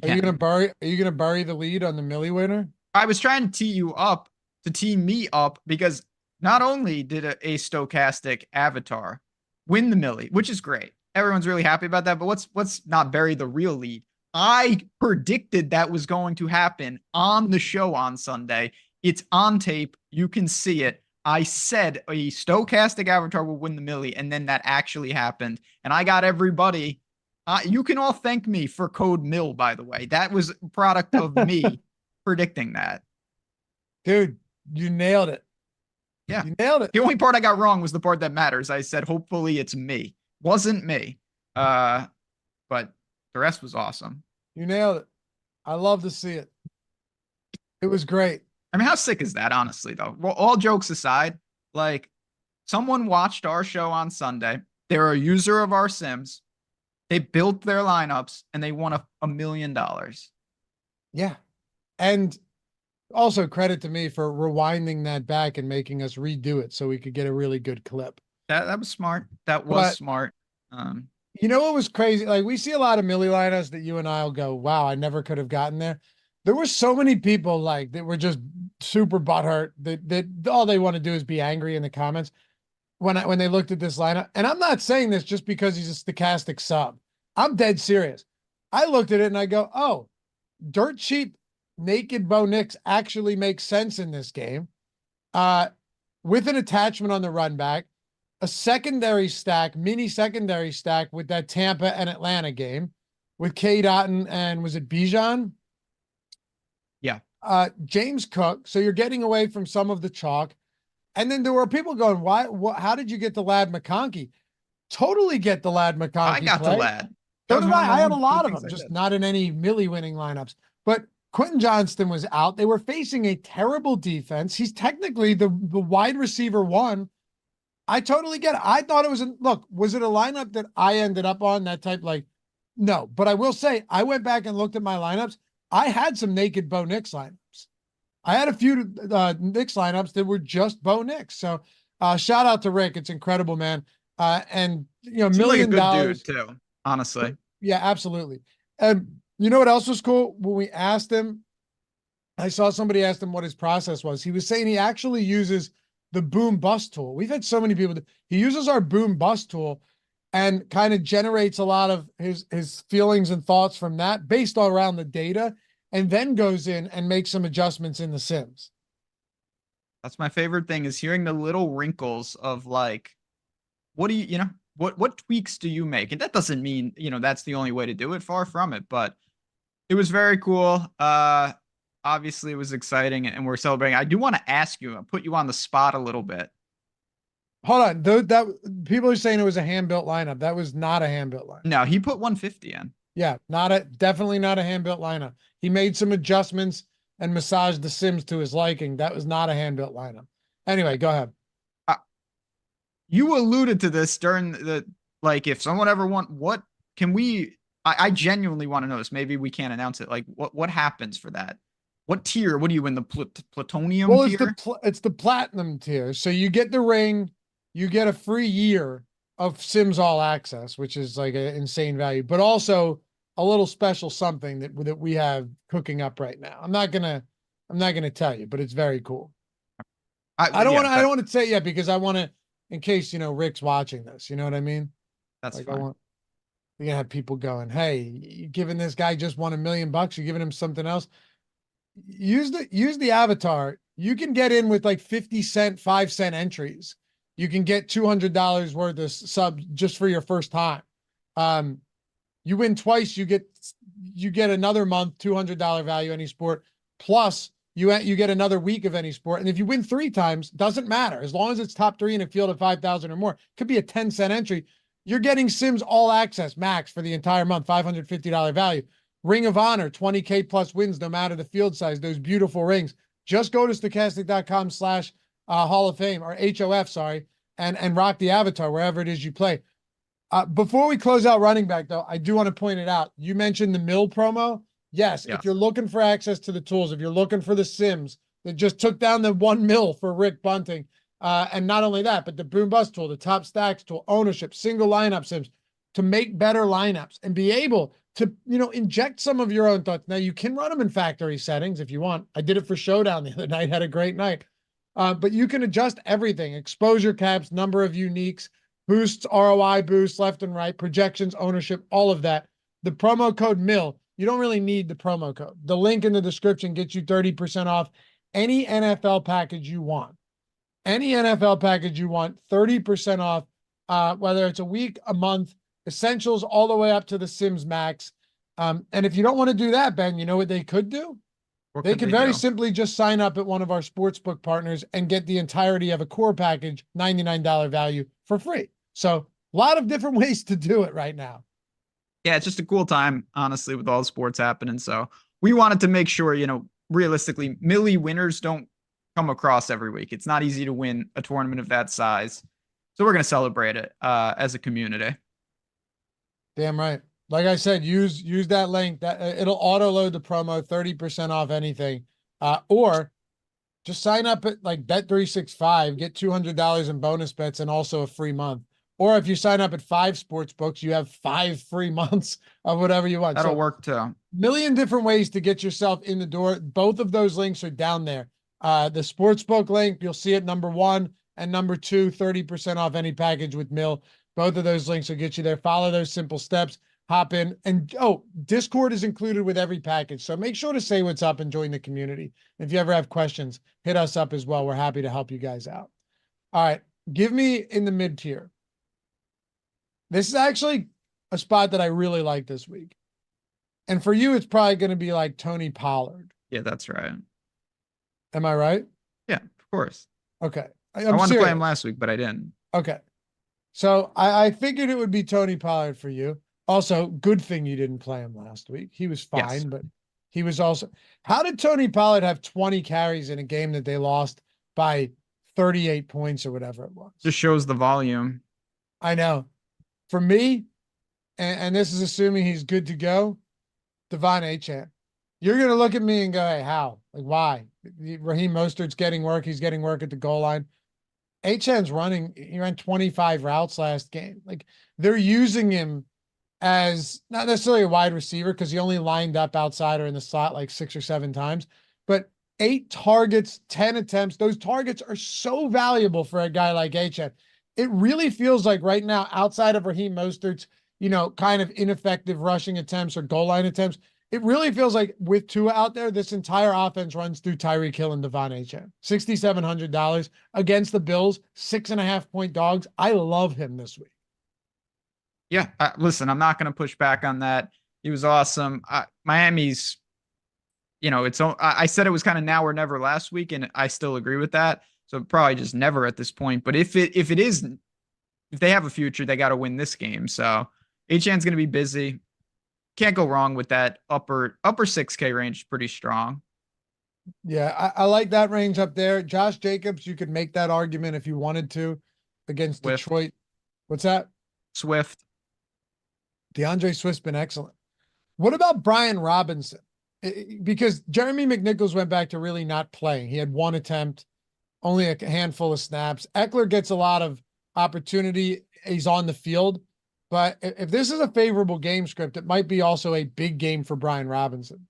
Are you gonna bury the lead on the Millie winner? I was trying to tee me up because not only did a Stokastic avatar win the Millie, which is great. Everyone's really happy about that, but let's not bury the real lead. I predicted that was going to happen on the show on Sunday. It's on tape. You can see it. I said a Stokastic avatar will win the millie, and then that actually happened. And I got everybody. You can all thank me for code mill, by the way. That was a product of me predicting that. Dude, you nailed it. Yeah. You nailed it. The only part I got wrong was the part that matters. I said, hopefully it's me. Wasn't me. But the rest was awesome. You nailed it. I love to see it. It was great. I mean, how sick is that, honestly, though? Well, all jokes aside, like, someone watched our show on Sunday. They're a user of our Sims. They built their lineups, and they won $1 million. Yeah. And also credit to me for rewinding that back and making us redo it so we could get a really good clip. That was smart. That was smart. You know what was crazy? Like, we see a lot of milli lineups that you and I'll go, wow, I never could have gotten there. There were so many people like that were just super butthurt that all they want to do is be angry in the comments when they looked at this lineup. And I'm not saying this just because he's a Stokastic sub. I'm dead serious. I looked at it and I go, oh, dirt cheap naked Bo Nix actually makes sense in this game. With an attachment on the run back, a secondary stack, mini secondary stack with that Tampa and Atlanta game with K. Dotton and was it Bijan? Yeah. James Cook. So you're getting away from some of the chalk. And then there were people going, how did you get the Lad McConkey? Totally get the Lad McConkey. I got the Lad. So did I had a lot of them, just not in any milli winning lineups. But Quentin Johnston was out. They were facing a terrible defense. He's technically the wide receiver one. I totally get it. I thought it was look, was it a lineup that I ended up on that type? Like, no, but I will say I went back and looked at my lineups. I had some naked Bo Nix lineups. I had a few Nix lineups that were just Bo Nix. So shout out to Rick. It's incredible, man. And you know, $1 million like a good dude too, honestly. Yeah, absolutely. And you know what else was cool? When we asked him, I saw somebody asked him what his process was. He was saying he actually uses the boom bust tool. We've had so many people. He uses our boom bust tool and kind of generates a lot of his feelings and thoughts from that based all around the data, and then goes in and makes some adjustments in the Sims. That's my favorite thing, is hearing the little wrinkles of like, what do you know, what tweaks do you make? And that doesn't mean, that's the only way to do it. Far from it, but it was very cool. Obviously it was exciting and we're celebrating. I do want to ask you, I'll put you on the spot a little bit. Hold on. That people are saying it was a hand-built lineup. That was not a hand-built lineup. No, he put 150 in. Yeah, definitely not a hand-built lineup. He made some adjustments and massaged the Sims to his liking. That was not a hand-built lineup. Anyway, go ahead. You alluded to this during like, if someone ever what can we, I genuinely want to know this. Maybe we can't announce it. Like what happens for that? What tier? What do you win, the plutonium tier? It's the platinum tier. So you get the ring, you get a free year of Sims All Access, which is like an insane value, but also a little special something that we have cooking up right now. I'm not gonna tell you, but it's very cool. I don't want to say it yet because I want to, in case Rick's watching this. You know what I mean? That's like fine. You're gonna have people going, "Hey, you giving this guy just won $1 million? You're giving him something else." Use the avatar. You can get in with like 50-cent, 5-cent entries. You can get $200 worth of subs just for your first time. You win twice, you get another month, $200 value any sport, plus you get another week of any sport. And if you win 3 times, doesn't matter. As long as it's top 3 in a field of 5,000 or more, could be a 10-cent entry. You're getting Sims All Access max for the entire month, $550 value. Ring of Honor, 20K plus wins, no matter the field size, those beautiful rings. Just go to stokastic.com/Hall of Fame or HOF, sorry, and rock the avatar wherever it is you play. Before we close out running back, though, I do want to point it out. You mentioned the mill promo. Yes, if you're looking for access to the tools, if you're looking for the Sims that just took down the 1 mil for Rick Bunting, and not only that, but the boom bust tool, the top stacks tool, ownership, single lineup Sims, to make better lineups and be able to, inject some of your own thoughts. Now, you can run them in factory settings if you want. I did it for Showdown the other night, had a great night. But you can adjust everything: exposure caps, number of uniques, boosts, ROI boosts, left and right, projections, ownership, all of that. The promo code MIL, you don't really need the promo code. The link in the description gets you 30% off any NFL package you want. any NFL package you want, 30% off, whether it's a week, a month, essentials, all the way up to the Sims Max. And if you don't want to do that, Ben, you know what they could do? What They could could they very do? simply just sign up at one of our sportsbook partners and get the entirety of a core package, $99 value for free. So a lot of different ways to do it right now. Yeah, it's just a cool time, honestly, with all the sports happening. So we wanted to make sure, realistically, Millie winners don't come across every week. It's not easy to win a tournament of that size. So we're going to celebrate it as a community. Damn right. Like I said, use that link. That it'll auto load the promo, 30% off anything. Or just sign up at like Bet365, get $200 in bonus bets and also a free month. Or if you sign up at 5 sports books, you have 5 free months of whatever you want. That'll So, work too. million different ways to get yourself in the door. Both of those links are down there. The sportsbook link, you'll see it number 1, and number 2, 30% off any package with Mill. Both of those links will get you there. Follow those simple steps, hop in, and Discord is included with every package. So make sure to say what's up and join the community. If you ever have questions, hit us up as well. We're happy to help you guys out. All right, give me in the mid tier. This is actually a spot that I really like this week. And for you, it's probably going to be like Tony Pollard. Yeah, that's right. Am I right? Yeah, of course. Okay. I wanted to play him last week, but I didn't. Okay. So I figured it would be Tony Pollard for you. Also, good thing you didn't play him last week. He was fine, Yes. but he was also. How did Tony Pollard have 20 carries in a game that they lost by 38 points or whatever it was? Just shows the volume. I know. For me, and this is assuming he's good to go, Devon Achane. You're going to look at me and go, hey, how? Like, why? Raheem Mostert's getting work. He's getting work at the goal line. Achane's running. He ran 25 routes last game. Like, they're using him as not necessarily a wide receiver because he only lined up outside or in the slot like 6 or 7 times, but 8 targets, 10 attempts. Those targets are so valuable for a guy like Achane. It really feels like right now, outside of Raheem Mostert's, kind of ineffective rushing attempts or goal line attempts, it really feels like with Tua out there, this entire offense runs through Tyreek Hill and Devon Achane. $6,700 against the Bills, 6.5-point dogs. I love him this week. Yeah, listen, I'm not going to push back on that. He was awesome. Miami's, I said it was kind of now or never last week, and I still agree with that. So probably just never at this point. But if they have a future, they got to win this game. So Achane's going to be busy. Can't go wrong with that upper 6K range. Pretty strong. Yeah, I like that range up there. Josh Jacobs, you could make that argument if you wanted to against Swift. Detroit. What's that? Swift. DeAndre Swift's been excellent. What about Brian Robinson? Because Jeremy McNichols went back to really not playing. He had 1 attempt, only a handful of snaps. Eckler gets a lot of opportunity. He's on the field. But if this is a favorable game script, it might be also a big game for Brian Robinson.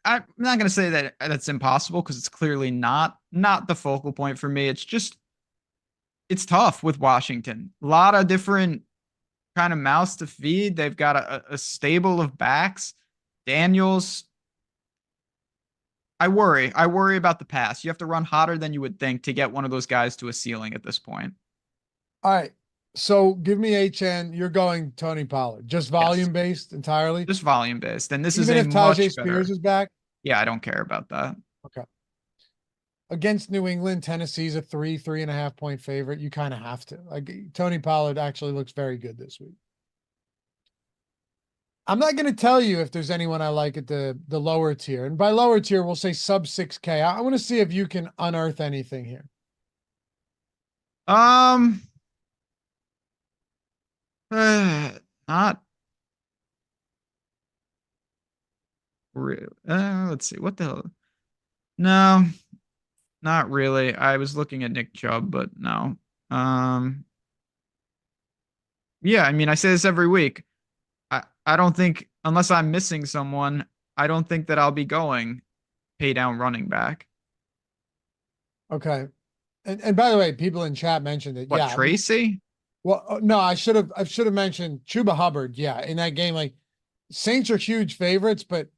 I'm not going to say that that's impossible because it's clearly not the focal point for me. It's tough with Washington. A lot of different kind of mouths to feed. They've got a stable of backs. Daniels. I worry about the pass. You have to run hotter than you would think to get one of those guys to a ceiling at this point. All right. So give me Achane. You're going Tony Pollard. Just volume based entirely? Just volume based. And this Even is if Tajay Spears is back? Yeah, I don't care about that. Okay. Against New England, Tennessee's a 3.5-point favorite. You kind of have to. Like, Tony Pollard actually looks very good this week. I'm not going to tell you if there's anyone I like at the lower tier. And by lower tier, we'll say sub 6K. I want to see if you can unearth anything here. Not really. Let's see. What the hell? No, not really. I was looking at Nick Chubb, but no. Yeah, I mean, I say this every week. I don't think, unless I'm missing someone, I don't think that I'll be going pay down running back. Okay. And by the way, people in chat mentioned it. What, yeah. Tracy? Well, no, I should have mentioned Chuba Hubbard. Yeah. In that game, like, Saints are huge favorites, but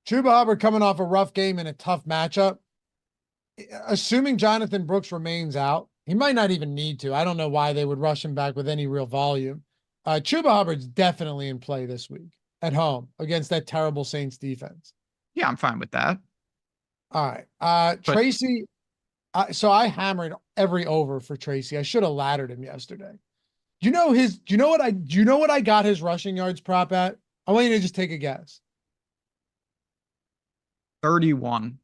Chuba Hubbard coming off a rough game in a tough matchup. assuming Jonathan Brooks remains out, he might not even need to. I don't know why they would rush him back with any real volume. Chuba Hubbard's definitely in play this week at home against that terrible Saints defense. Yeah, I'm fine with that. All right. But Tracy. So I hammered every over for Tracy. I should have laddered him yesterday. Do you know what I got his rushing yards prop at? I want you to just take a guess. 31.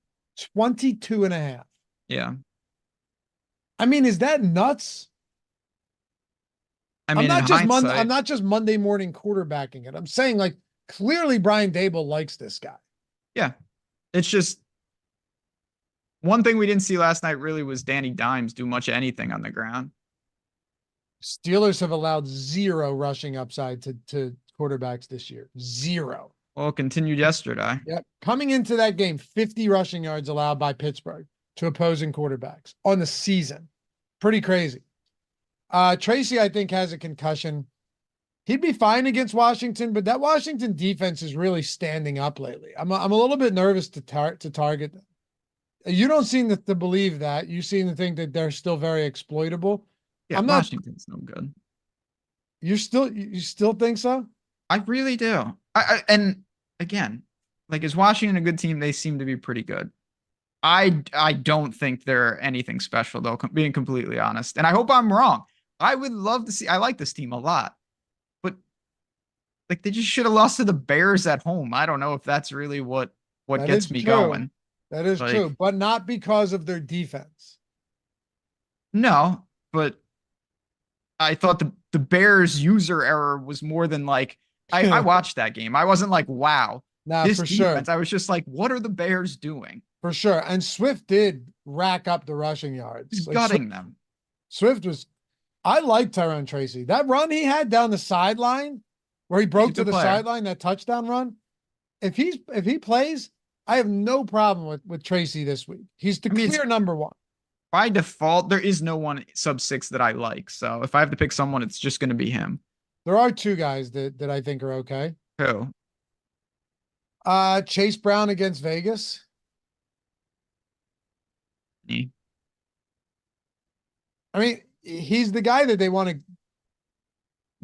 22 and a half. Yeah. I mean, is that nuts? I mean, I'm not just Monday morning quarterbacking it. I'm saying like clearly Brian Dable likes this guy. Yeah. It's just one thing we didn't see last night really was Danny Dimes do much of anything on the ground. Steelers have allowed 0 rushing upside to quarterbacks this year. 0. Well, it continued yesterday. Yep. Coming into that game, 50 rushing yards allowed by Pittsburgh to opposing quarterbacks on the season. Pretty crazy. Tracy, I think, has a concussion. He'd be fine against Washington, but that Washington defense is really standing up lately. I'm a little bit nervous to target them. You don't seem to believe that. You seem to think that they're still very exploitable. Yeah, Washington's no good. You still think so? I really do. And again, like, is Washington a good team? They seem to be pretty good. I don't think they're anything special, though, being completely honest. And I hope I'm wrong. I would love to see. I like this team a lot, but like they just should have lost to the Bears at home. I don't know if that's really what gets me going. That is true, but not because of their defense. No, but I thought the Bears user error was more than like I watched that game. I wasn't like, wow, this for defense. sure. I was just like, what are the Bears doing? For sure. And Swift did rack up the rushing yards. He's gutting them. Swift was. I like Tyrone Tracy. That run he had down the sideline, where he broke to the sideline, that touchdown run. If he plays, I have no problem with Tracy this week. He's the clear number one. By default, there is no one sub 6 that I like. So if I have to pick someone, it's just going to be him. There are 2 guys that I think are okay. Who? Chase Brown against Vegas. Me. I mean, he's the guy that they want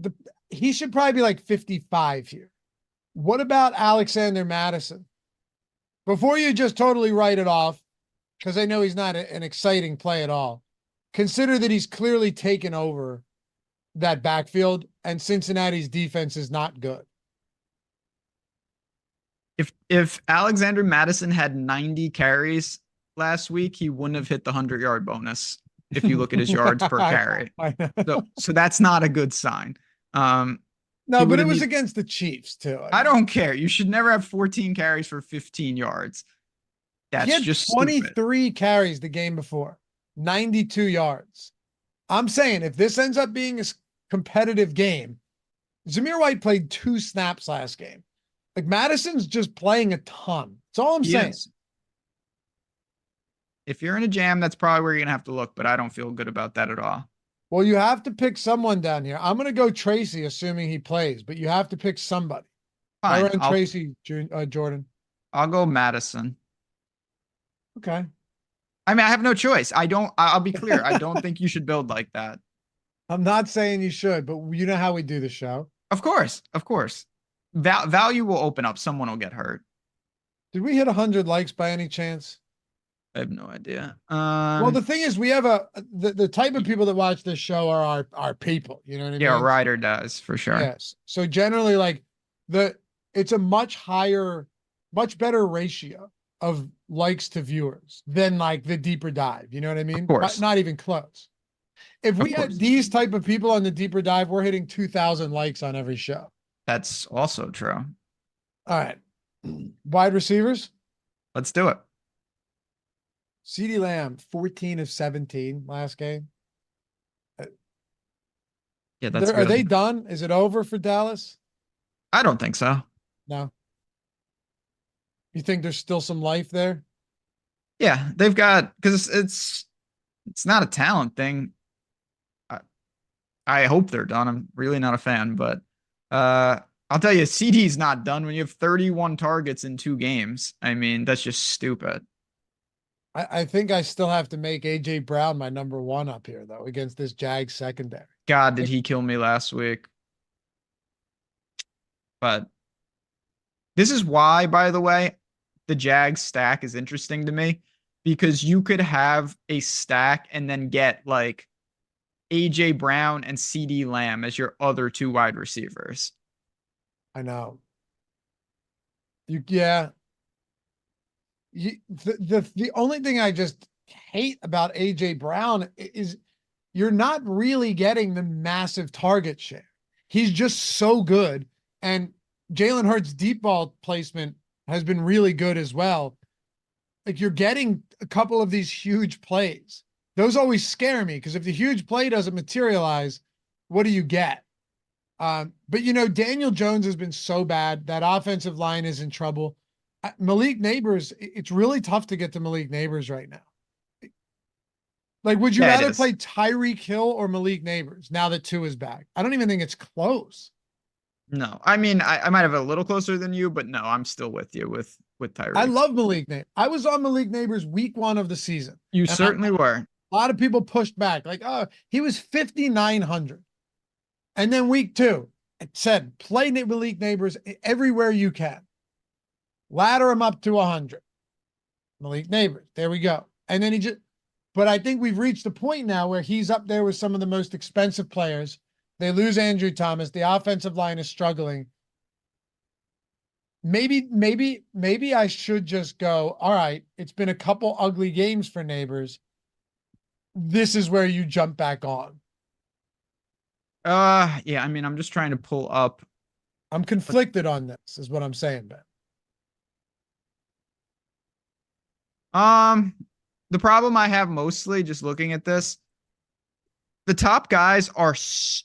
to. He should probably be like 55 here. What about Alexander Madison? Before you just totally write it off, because I know he's not an exciting play at all. Consider that he's clearly taken over that backfield, and Cincinnati's defense is not good. If Alexander Madison had 90 carries last week, he wouldn't have hit the 100-yard bonus. If you look at his yards per carry, so that's not a good sign. No, but it was against the Chiefs too. I don't care. You should never have 14 carries for 15 yards. That's just 23 stupid. Carries the game before, 92 yards. I'm saying if this ends up being a competitive game, Zamir White played 2 snaps last game. Like Madison's just playing a ton. That's all I'm saying. If you're in a jam, that's probably where you're going to have to look, but I don't feel good about that at all. Well, you have to pick someone down here. I'm going to go Tracy, assuming he plays, but you have to pick somebody. Fine. Tracy, Jordan. I'll go Madison. Okay. I mean, I have no choice. I'll be clear. I don't think you should build like that. I'm not saying you should, but you know how we do the show. Of course. Of course. Value will open up. Someone will get hurt. Did we hit 100 likes by any chance? I have no idea. Well, the thing is, we have the type of people that watch this show are our people. You know what I mean? Yeah, Ryder does for sure. Yes. So generally, like it's a much better ratio of likes to viewers than like the deeper dive. You know what I mean? Of course. Not even close. If we had these type of people on the deeper dive, we're hitting 2,000 likes on every show. That's also true. All right. Wide receivers. Let's do it. CeeDee Lamb, 14 of 17 last game. Yeah, that's Are they done? Is it over for Dallas? I don't think so. No. You think there's still some life there? Yeah, they've got, because it's not a talent thing. I hope they're done. I'm really not a fan, but I'll tell you, CD's not done when you have 31 targets in 2 games. I mean, that's just stupid. I think I still have to make AJ Brown my number one up here though against this Jags secondary. God, did he kill me last week? But this is why, by the way, the Jags stack is interesting to me because you could have a stack and then get like AJ Brown and CD Lamb as your other two wide receivers. I know. Yeah. The only thing I just hate about AJ Brown is you're not really getting the massive target share. He's just so good. And Jalen Hurts' deep ball placement has been really good as well. Like you're getting a couple of these huge plays. Those always scare me because if the huge play doesn't materialize, what do you get? But Daniel Jones has been so bad. That offensive line is in trouble. Malik Neighbors, it's really tough to get to Malik Neighbors right now. Like, would you rather play Tyreek Hill or Malik Neighbors now that Tua is back? I don't even think it's close. No, I mean, I might have a little closer than you, but no, I'm still with you with Tyreek. I love Malik Neighbors. I was on Malik Neighbors week 1 of the season. You certainly were. A lot of people pushed back, like, oh, he was 5,900. And then week 2, it said, play Malik Neighbors everywhere you can. Ladder him up to 100. Malik Neighbors, there we go. And then but I think we've reached a point now where he's up there with some of the most expensive players. They lose Andrew Thomas. The offensive line is struggling. Maybe I should just go, all right, it's been a couple ugly games for Neighbors. This is where you jump back on. Yeah, I mean, I'm just trying to pull up. I'm conflicted on this, is what I'm saying, Ben. The problem I have mostly just looking at this, the top guys are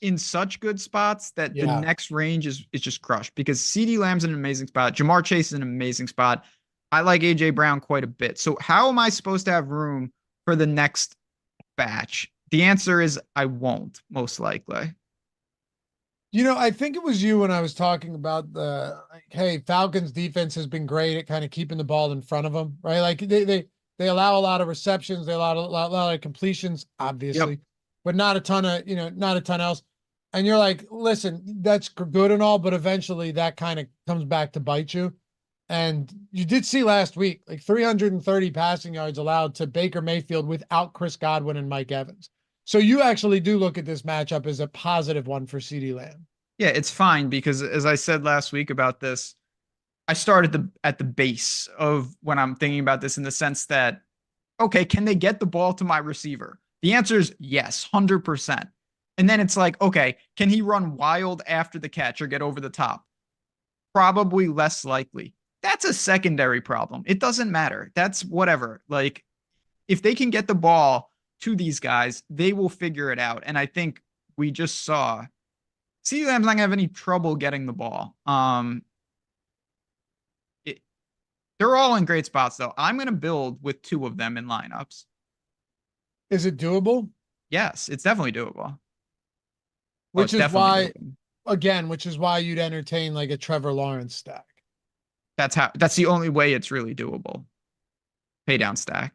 in such good spots that the next range is just crushed because CD Lamb's in an amazing spot. Jamar Chase is an amazing spot. I like AJ Brown quite a bit. So how am I supposed to have room for the next batch? The answer is I won't, most likely. I think it was you when I was talking about hey, Falcons defense has been great at kind of keeping the ball in front of them, right? Like they allow a lot of receptions, they allow a lot of completions, obviously, but not a ton of, not a ton else. And you're like, listen, that's good and all, but eventually that kind of comes back to bite you. And you did see last week, like 330 passing yards allowed to Baker Mayfield without Chris Godwin and Mike Evans. So you actually do look at this matchup as a positive one for CeeDee Lamb. Yeah, it's fine because as I said last week about this, I started at the base of when I'm thinking about this in the sense that, okay, can they get the ball to my receiver? The answer is yes, 100%. And then it's like, okay, can he run wild after the catch or get over the top? Probably less likely. That's a secondary problem. It doesn't matter. That's whatever. Like, if they can get the ball to these guys, they will figure it out. And I think we just saw CeeDee Lamb's not gonna have any trouble getting the ball. They're all in great spots though. I'm gonna build with 2 of them in lineups. Is it doable? Yes, it's definitely doable. Which is why, again, you'd entertain like a Trevor Lawrence stack. That's the only way it's really doable. Pay down stack.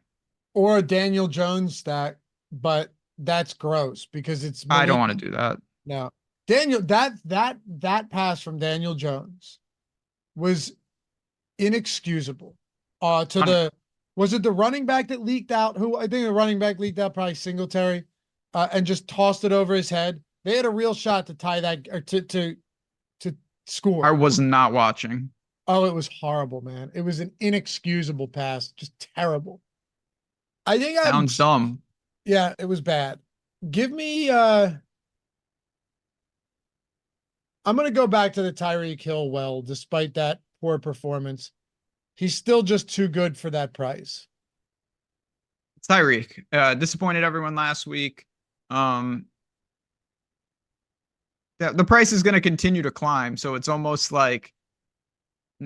Or a Daniel Jones stack, but that's gross because it's. I don't want to do that. No. Daniel, that pass from Daniel Jones was inexcusable. Was it the running back that leaked out? Who I think the running back leaked out, probably Singletary, and just tossed it over his head. They had a real shot to tie that or to score. I was not watching. Oh, it was horrible, man. It was an inexcusable pass, just terrible. I think sounds dumb. Yeah, it was bad. Give me I'm going to go back to the Tyreek Hill well, despite that poor performance. He's still just too good for that price. Tyreek disappointed everyone last week. The price is going to continue to climb, so it's almost like,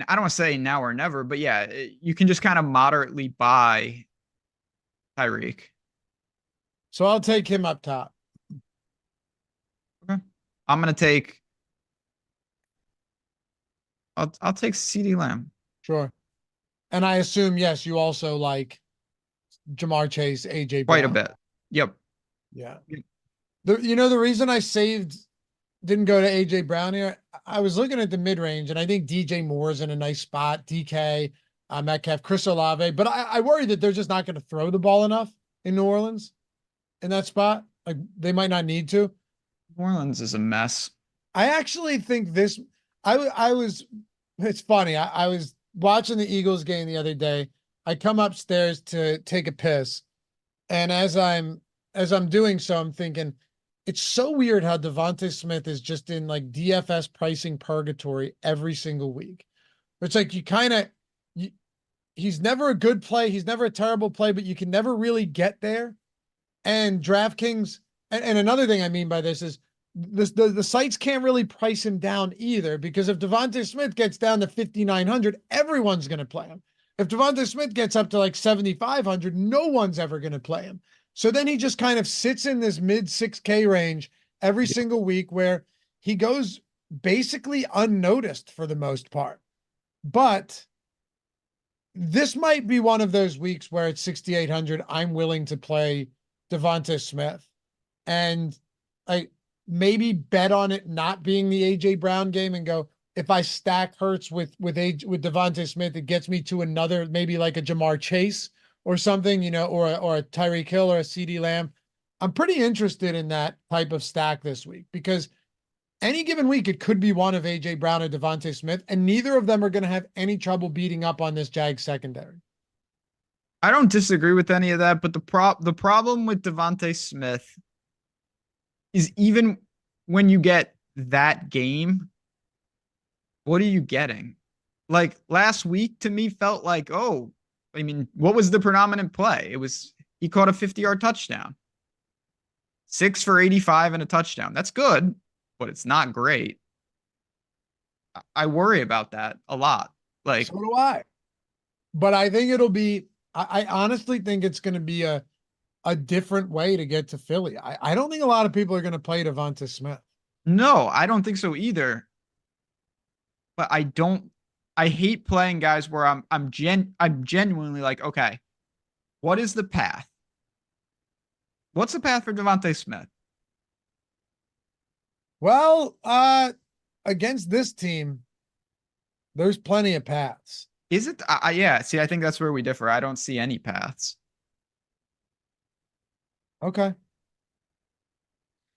I don't want to say now or never, but yeah, you can just kind of moderately buy Tyreek. So I'll take him up top. Okay. I'm going to take I'll take CeeDee Lamb. Sure. And I assume, yes, you also like Jamar Chase, AJ quite a Brown. bit. Yep. Yeah. Yep. The reason I didn't go to AJ Brown here, I was looking at the mid range, and I think DJ Moore's in a nice spot. DK, Metcalf, Chris Olave, but I worry that they're just not going to throw the ball enough in New Orleans in that spot. Like they might not need to. New Orleans is a mess. I actually think this. I was. It's funny. I was watching the Eagles game the other day. I come upstairs to take a piss, and as I'm doing so, I'm thinking, it's so weird how Devontae Smith is just in like DFS pricing purgatory every single week. It's like he's never a good play, he's never a terrible play, but you can never really get there. And DraftKings, and another thing I mean by this is the sites can't really price him down either, because if Devontae Smith gets down to 5,900, everyone's going to play him. If Devontae Smith gets up to like 7,500, no one's ever going to play him. So then he just kind of sits in this mid 6K range every single week where he goes basically unnoticed for the most part. But this might be one of those weeks where at 6,800, I'm willing to play Devontae Smith and I maybe bet on it not being the AJ Brown game and go, if I stack Hurts with Devontae Smith, it gets me to another, maybe like a Jamar Chase or something, or a Tyreek Hill or a CD Lamb. I'm pretty interested in that type of stack this week because any given week, it could be one of AJ Brown or Devontae Smith, and neither of them are going to have any trouble beating up on this Jags secondary. I don't disagree with any of that, but the problem with Devontae Smith is even when you get that game, what are you getting? Like last week to me felt like, what was the predominant play? It was, he caught a 50-yard touchdown. 6 for 85 and a touchdown. That's good, but it's not great. I worry about that a lot. Like, so do I. But I think I honestly think it's going to be a different way to get to Philly. I don't think a lot of people are going to play Devontae Smith. No, I don't think so either. But I hate playing guys where I'm genuinely like, okay, what is the path? What's the path for Devontae Smith? Well, against this team, there's plenty of paths. Is it? Yeah. See, I think that's where we differ. I don't see any paths. Okay.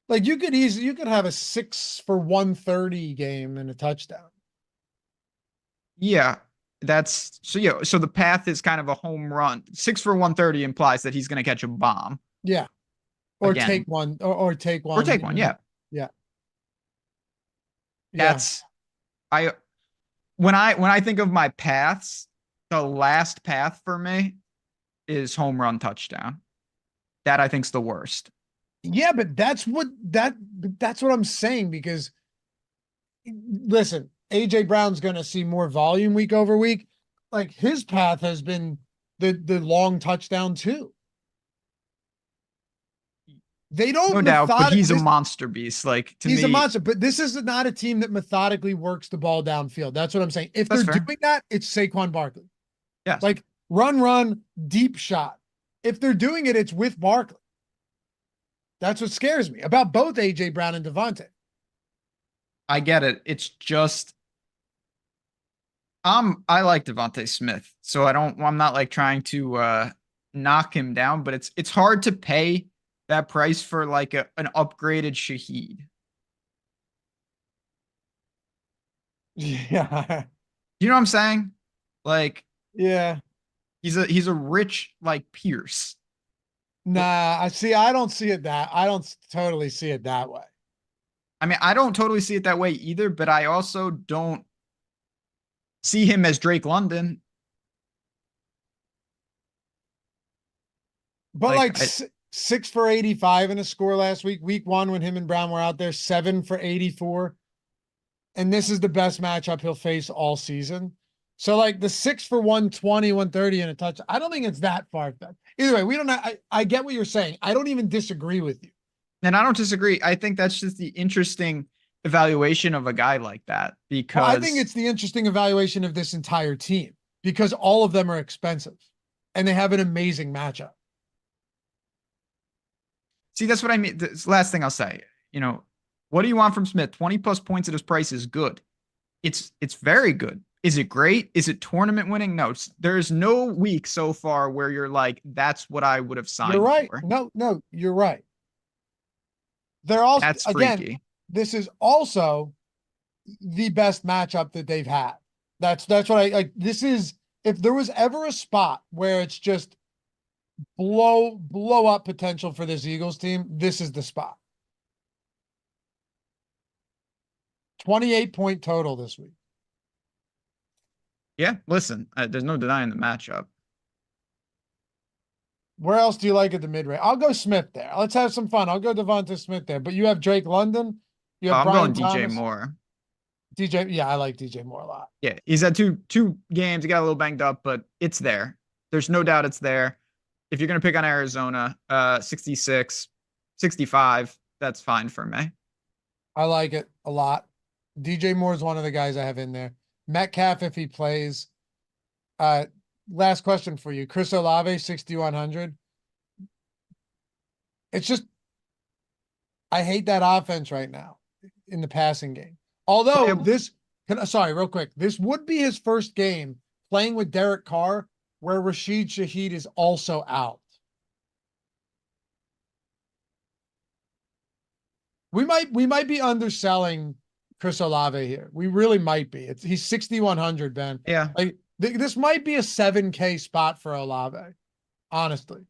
Like you could have a 6 for 130 game and a touchdown. Yeah, so the path is kind of a home run. 6 for 130 implies that he's going to catch a bomb. Yeah. Or Again. take one or take one. Or take one, yeah. Yeah. That's when I think of my paths, the last path for me is home run touchdown. That I think's the worst. Yeah, but that's what I'm saying, because listen, AJ Brown's going to see more volume week over week. Like his path has been the long touchdown too. They don't, no doubt, but he's a monster beast. Like to me, he's a monster. But this is not a team that methodically works the ball downfield. That's what I'm saying. If they're doing that, it's Saquon Barkley. Yes. Like run, deep shot. If they're doing it, it's with Barkley. That's what scares me about both AJ Brown and Devontae. I get it. It's just I like Devontae Smith, so I'm not like trying to knock him down, but it's hard to pay that price for like an upgraded Shaheed. Yeah. You know what I'm saying? Like, yeah. He's a rich like Pierce. Nah, I don't see it that. I don't totally see it that way. I mean, I don't totally see it that way either, but I also don't see him as Drake London. But like 6 for 85 in a score last week, week 1 when him and Brown were out there, 7 for 84. And this is the best matchup he'll face all season. So like the 6 for 120, 130 and a touch, I don't think it's that far back. Either way, we don't know. I get what you're saying. I don't even disagree with you. And I don't disagree. I think that's just the interesting evaluation of a guy like that, because I think it's the interesting evaluation of this entire team, because all of them are expensive. and they have an amazing matchup. See, that's what I mean. This last thing I'll say, what do you want from Smith? 20 plus points at his price is good. It's very good. Is it great? Is it tournament winning? No, there's no week so far where you're like, that's what I would have signed You're right. for. No, you're right. They're also, That's again, freaky. this is also the best matchup that they've had. That's what I like. This is, if there was ever a spot where it's just blow up potential for this Eagles team, this is the spot. 28-point total this week. Yeah, listen, there's no denying the matchup. Where else do you like at the mid-range? I'll go Smith there. Let's have some fun. I'll go Devonta Smith there. But you have Drake London. You have I'm Brian going DJ Thomas. Moore. DJ, yeah, I like DJ Moore a lot. Yeah, he's had two games. He got a little banged up, but it's there. There's no doubt it's there. If you're going to pick on Arizona, 66, 65, that's fine for me. I like it a lot. DJ Moore is one of the guys I have in there. Metcalf, if he plays. Last question for you. Chris Olave, 6,100. It's just, I hate that offense right now in the passing game. Although sorry, real quick. This would be his first game playing with Derek Carr, where Rashid Shaheed is also out. We might be underselling Chris Olave here. We really might be. He's 6,100, Ben. Yeah. Like this might be a 7K spot for Olave, honestly.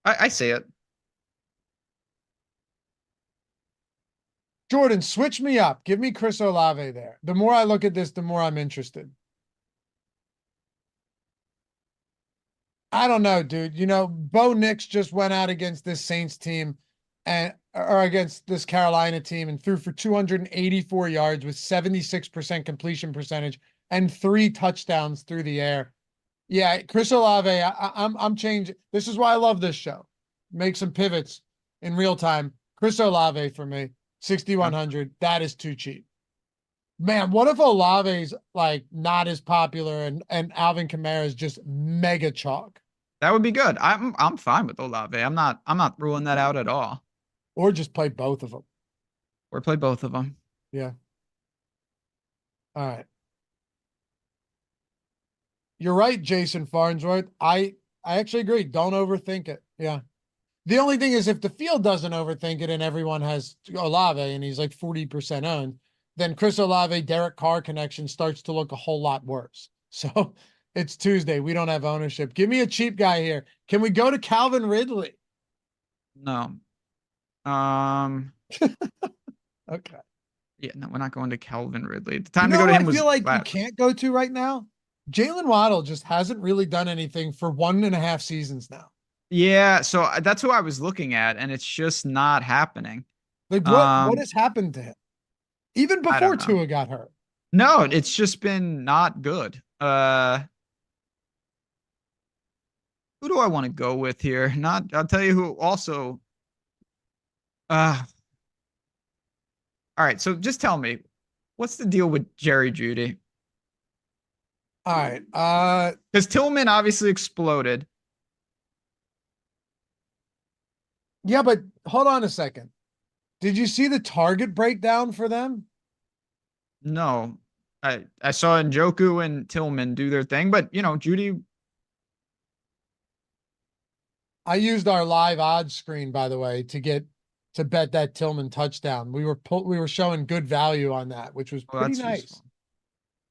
I see it. Jordan, switch me up. Give me Chris Olave there. The more I look at this, the more I'm interested. I don't know, dude. Bo Nix just went out against this Saints team or against this Carolina team and threw for 284 yards with 76% completion percentage and 3 touchdowns through the air. Yeah, Chris Olave, I'm changing. This is why I love this show. Make some pivots in real time. Chris Olave for me, 6,100. That is too cheap. Man, what if Olave's like not as popular and Alvin Kamara is just mega chalk? That would be good. I'm fine with Olave. I'm not ruling that out at all. Or just play both of them. Or play both of them. Yeah. All right. You're right, Jason Farnsworth. I actually agree. Don't overthink it. Yeah. The only thing is if the field doesn't overthink it and everyone has Olave and he's like 40% owned, then Chris Olave, Derek Carr connection starts to look a whole lot worse. So it's Tuesday. We don't have ownership. Give me a cheap guy here. Can we go to Calvin Ridley? No. Okay. Yeah, no, we're not going to Calvin Ridley. The time to go to him was I feel like you can't go to right now. Jalen Waddle just hasn't really done anything for 1.5 seasons now. Yeah, so that's who I was looking at, and it's just not happening. Like what has happened to him? Even before Tua got hurt. No, it's just been not good. Who do I want to go with here? I'll tell you who also. All right, so just tell me, what's the deal with Jerry Jeudy? All right. Because Tillman obviously exploded. Yeah, but hold on a second. Did you see the target breakdown for them? No. I saw Njoku and Tillman do their thing, but Jeudy. I used our live odds screen, by the way, to bet that Tillman touchdown. We were showing good value on that, which was pretty nice. Useful.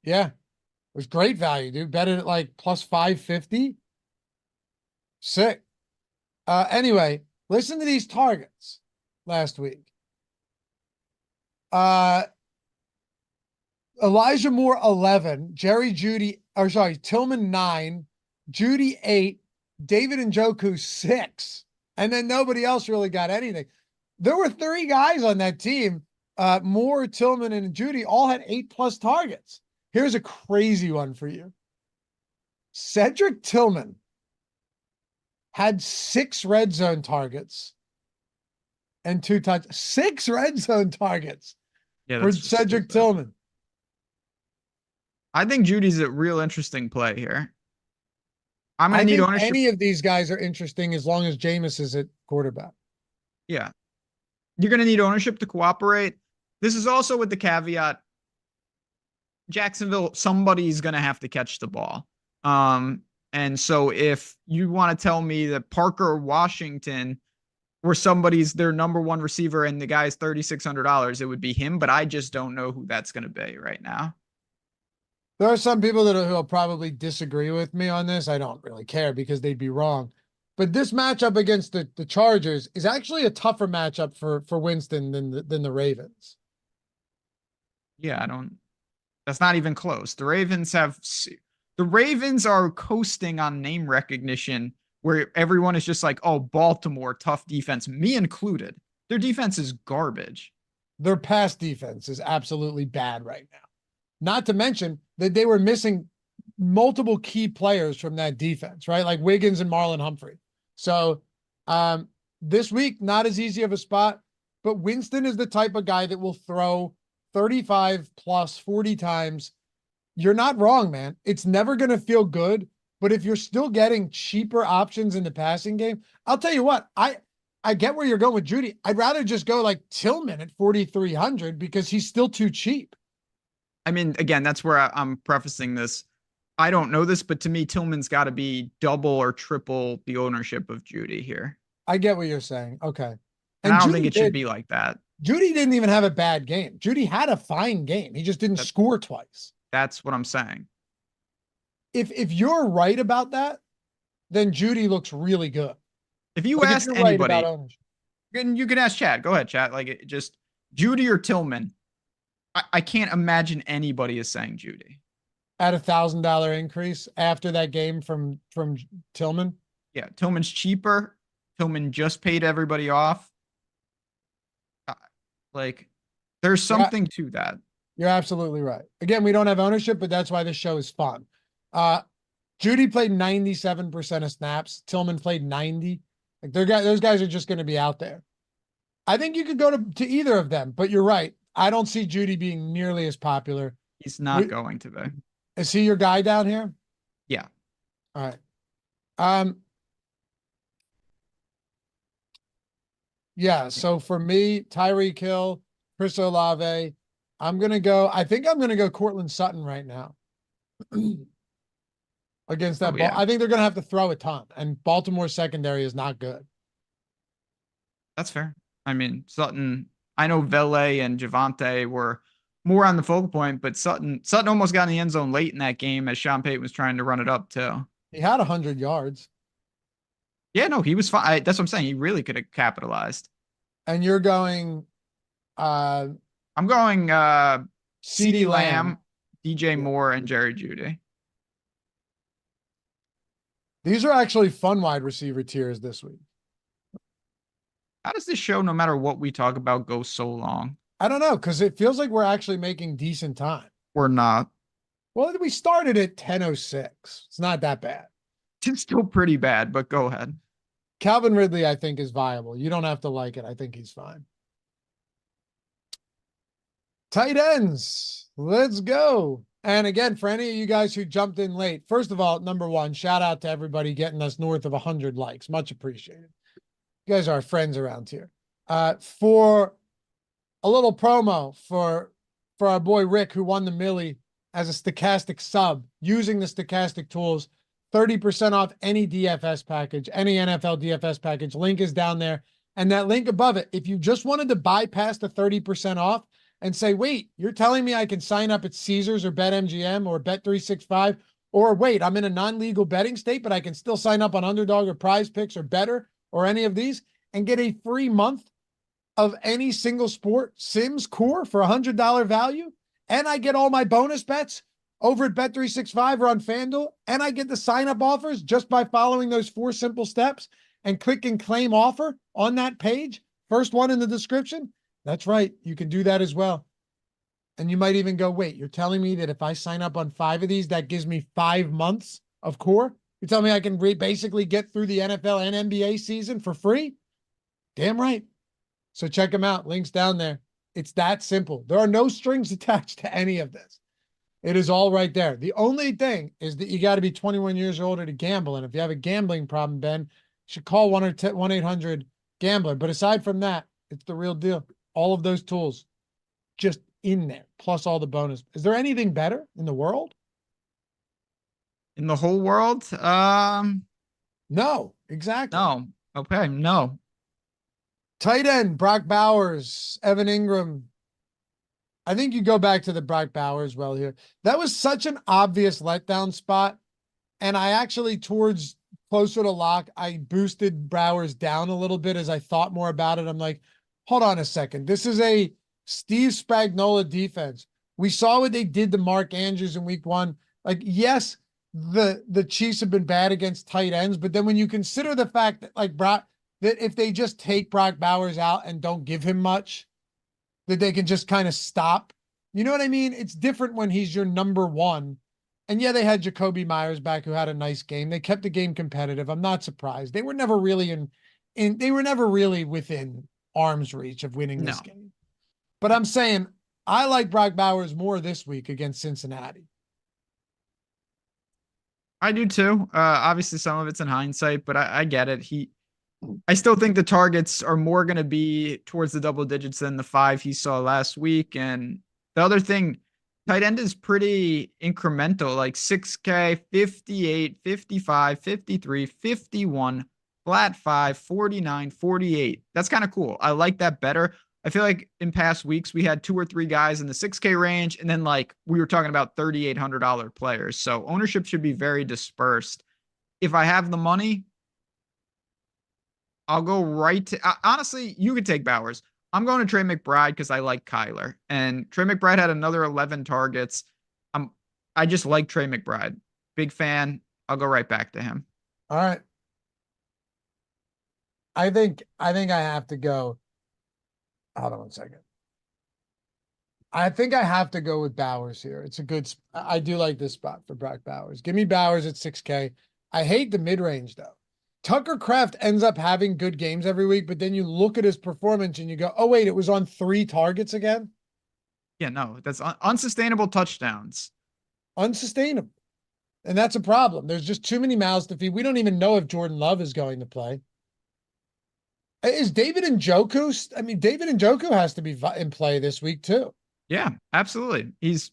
Yeah. It was great value, dude. Bet it at like plus 550. Sick. Anyway, listen to these targets last week. Elijah Moore, 11. Tillman, 9. Jeudy, 8. David Njoku, 6. And then nobody else really got anything. There were 3 guys on that team. Moore, Tillman, and Jeudy all had 8+ targets. Here's a crazy one for you. Cedric Tillman had 6 red zone targets and 2 touchdowns. 6 red zone targets for Cedric Tillman. I think Judy's a real interesting play here. I'm I gonna need think ownership. any of these guys are interesting as long as Jameis is at quarterback. Yeah, you're gonna need ownership to cooperate. This is also with the caveat Jacksonville, somebody's gonna have to catch the ball. And so if you want to tell me that Parker Washington, where somebody's their number one receiver and the guy's $3,600, it would be him. But I just don't know who that's gonna be right now. There are some people who will probably disagree with me on this. I don't really care because they'd be wrong. But this matchup against the Chargers is actually a tougher matchup for Winston than the Ravens. Yeah, I don't. That's not even close. The Ravens are coasting on name recognition where everyone is just like, oh, Baltimore, tough defense, me included. Their defense is garbage. Their pass defense is absolutely bad right now. Not to mention that they were missing multiple key players from that defense, right? Like Wiggins and Marlon Humphrey. So this week, not as easy of a spot, but Winston is the type of guy that will throw 35 plus 40 times. You're not wrong, man. It's never going to feel good, but if you're still getting cheaper options in the passing game, I'll tell you what, I get where you're going with Judy. I'd rather just go like Tillman at 4,300 because he's still too cheap. I mean, again, that's where I'm prefacing this. I don't know this, but to me, Tillman's got to be double or triple the ownership of Judy here. I get what you're saying. Okay. And I don't think it should be like that. Judy didn't even have a bad game. Judy had a fine game. He just didn't score twice. That's what I'm saying. If you're right about that, then Judy looks really good. If you asked anybody, right you can ask Chad. Go ahead, Chad. Like just Judy or Tillman. I can't imagine anybody is saying Judy. At $1,000 increase after that game from Tillman. Yeah, Tillman's cheaper. Tillman just paid everybody off. Like, there's something to that. You're absolutely right. Again, we don't have ownership, but that's why this show is fun. Judy played 97% of snaps. Tillman played 90. Like those guys are just going to be out there. I think you could go to either of them, but you're right. I don't see Judy being nearly as popular. He's not going to be. Is he your guy down here? Yeah. All right. Yeah, so for me, Tyreek Hill, Chris Olave, I think I'm gonna go Cortland Sutton right now. Against that ball. I think they're gonna have to throw a ton, and Baltimore's secondary is not good. That's fair. I mean, Sutton, I know Vele and Javante were more on the focal point, but Sutton almost got in the end zone late in that game as Sean Payton was trying to run it up too. He had 100 yards. Yeah, no, he was fine. That's what I'm saying. He really could have capitalized. And you're going, I'm going CeeDee Lamb, DJ Moore, and Jerry Jeudy. These are actually fun wide receiver tiers this week. How does this show, no matter what we talk about, go so long? I don't know, because it feels like we're actually making decent time. We're not. Well, we started at 10:06. It's not that bad. It's still pretty bad, but go ahead. Calvin Ridley, I think, is viable. You don't have to like it. I think he's fine. Tight ends. Let's go. And again, for any of you guys who jumped in late, first of all, number one, shout out to everybody getting us north of 100 likes. Much appreciated. You guys are our friends around here. For a little promo for our boy Rick, who won the Millie as a Stokastic sub, using the Stokastic tools, 30% off any DFS package, any NFL DFS package. Link is down there. And that link above it, if you just wanted to bypass the 30% off and say, wait, you're telling me I can sign up at Caesars or BetMGM or Bet365, or wait, I'm in a non-legal betting state, but I can still sign up on Underdog or Prize Picks or Better or any of these and get a free month of any single sport Sims core for $100 value. And I get all my bonus bets over at Bet365 or on FanDuel, and I get the sign-up offers just by following those 4 simple steps and click and claim offer on that page. First one in the description. That's right. You can do that as well. And you might even go, wait, you're telling me that if I sign up on 5 of these, that gives me 5 months of core? You're telling me I can basically get through the NFL and NBA season for free? Damn right. So check them out. Links down there. It's that simple. There are no strings attached to any of this. It is all right there. The only thing is that you got to be 21 years or older to gamble. And if you have a gambling problem, Ben, you should call 1-800-GAMBLER. But aside from that, it's the real deal. All of those tools just in there, plus all the bonus. Is there anything better in the world? In the whole world? No, exactly. No. Okay, no. Tight end, Brock Bowers, Evan Ingram. I think you go back to the Brock Bowers well here. That was such an obvious letdown spot. And I actually, towards closer to lock, I boosted Bowers down a little bit as I thought more about it. I'm like, hold on a second. This is a Steve Spagnuolo defense. We saw what they did to Mark Andrews in week 1. Like, yes, the Chiefs have been bad against tight ends, but then when you consider the fact that like Brock, that if they just take Brock Bowers out and don't give him much, that they can just kind of stop. You know what I mean? It's different when he's your number 1. And yeah, they had Jacoby Myers back who had a nice game. They kept the game competitive. I'm not surprised. They were never really they were never really within arm's reach of winning this game. But I'm saying I like Brock Bowers more this week against Cincinnati. I do too. Obviously some of it's in hindsight, but I get it. I still think the targets are more going to be towards the double digits than the 5 he saw last week. And the other thing, tight end is pretty incremental, like 6K, 58, 55, 53, 51, flat 5, 49, 48. That's kind of cool. I like that better. I feel like in past weeks, we had 2 or 3 guys in the 6K range. And then like we were talking about $3,800 players. So ownership should be very dispersed. If I have the money, I'll go right to, honestly, you could take Bowers. I'm going to Trey McBride because I like Kyler. And Trey McBride had another 11 targets. I just like Trey McBride. Big fan. I'll go right back to him. All right. I think I have to go. Hold on one second. I think I have to go with Bowers here. It's a good, I do like this spot for Brock Bowers. Give me Bowers at 6K. I hate the mid-range though. Tucker Kraft ends up having good games every week, but then you look at his performance and you go, oh wait, it was on 3 targets again? Yeah, no, that's unsustainable touchdowns. Unsustainable. And that's a problem. There's just too many mouths to feed. We don't even know if Jordan Love is going to play. Is David Njoku? I mean, David Njoku has to be in play this week too. Yeah, absolutely. He's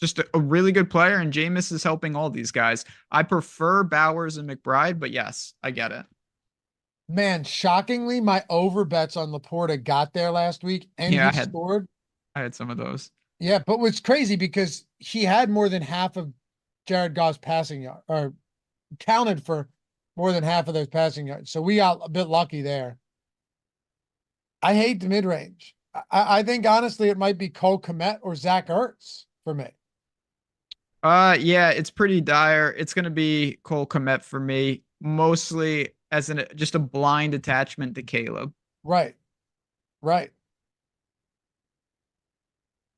just a really good player, and Jameis is helping all these guys. I prefer Bowers and McBride, but yes, I get it. Man, shockingly, my over bets on Laporta got there last week, and Yeah, he scored. I had some of those. Yeah, but what's crazy because he had more than half of Jared Goff's passing yard, or counted for more than half of those passing yards. So we got a bit lucky there. I hate the mid-range. I think honestly it might be Cole Kmet or Zach Ertz for me. Yeah, it's pretty dire. It's gonna be Cole Kmet for me, mostly as just a blind attachment to Caleb. Right. Right.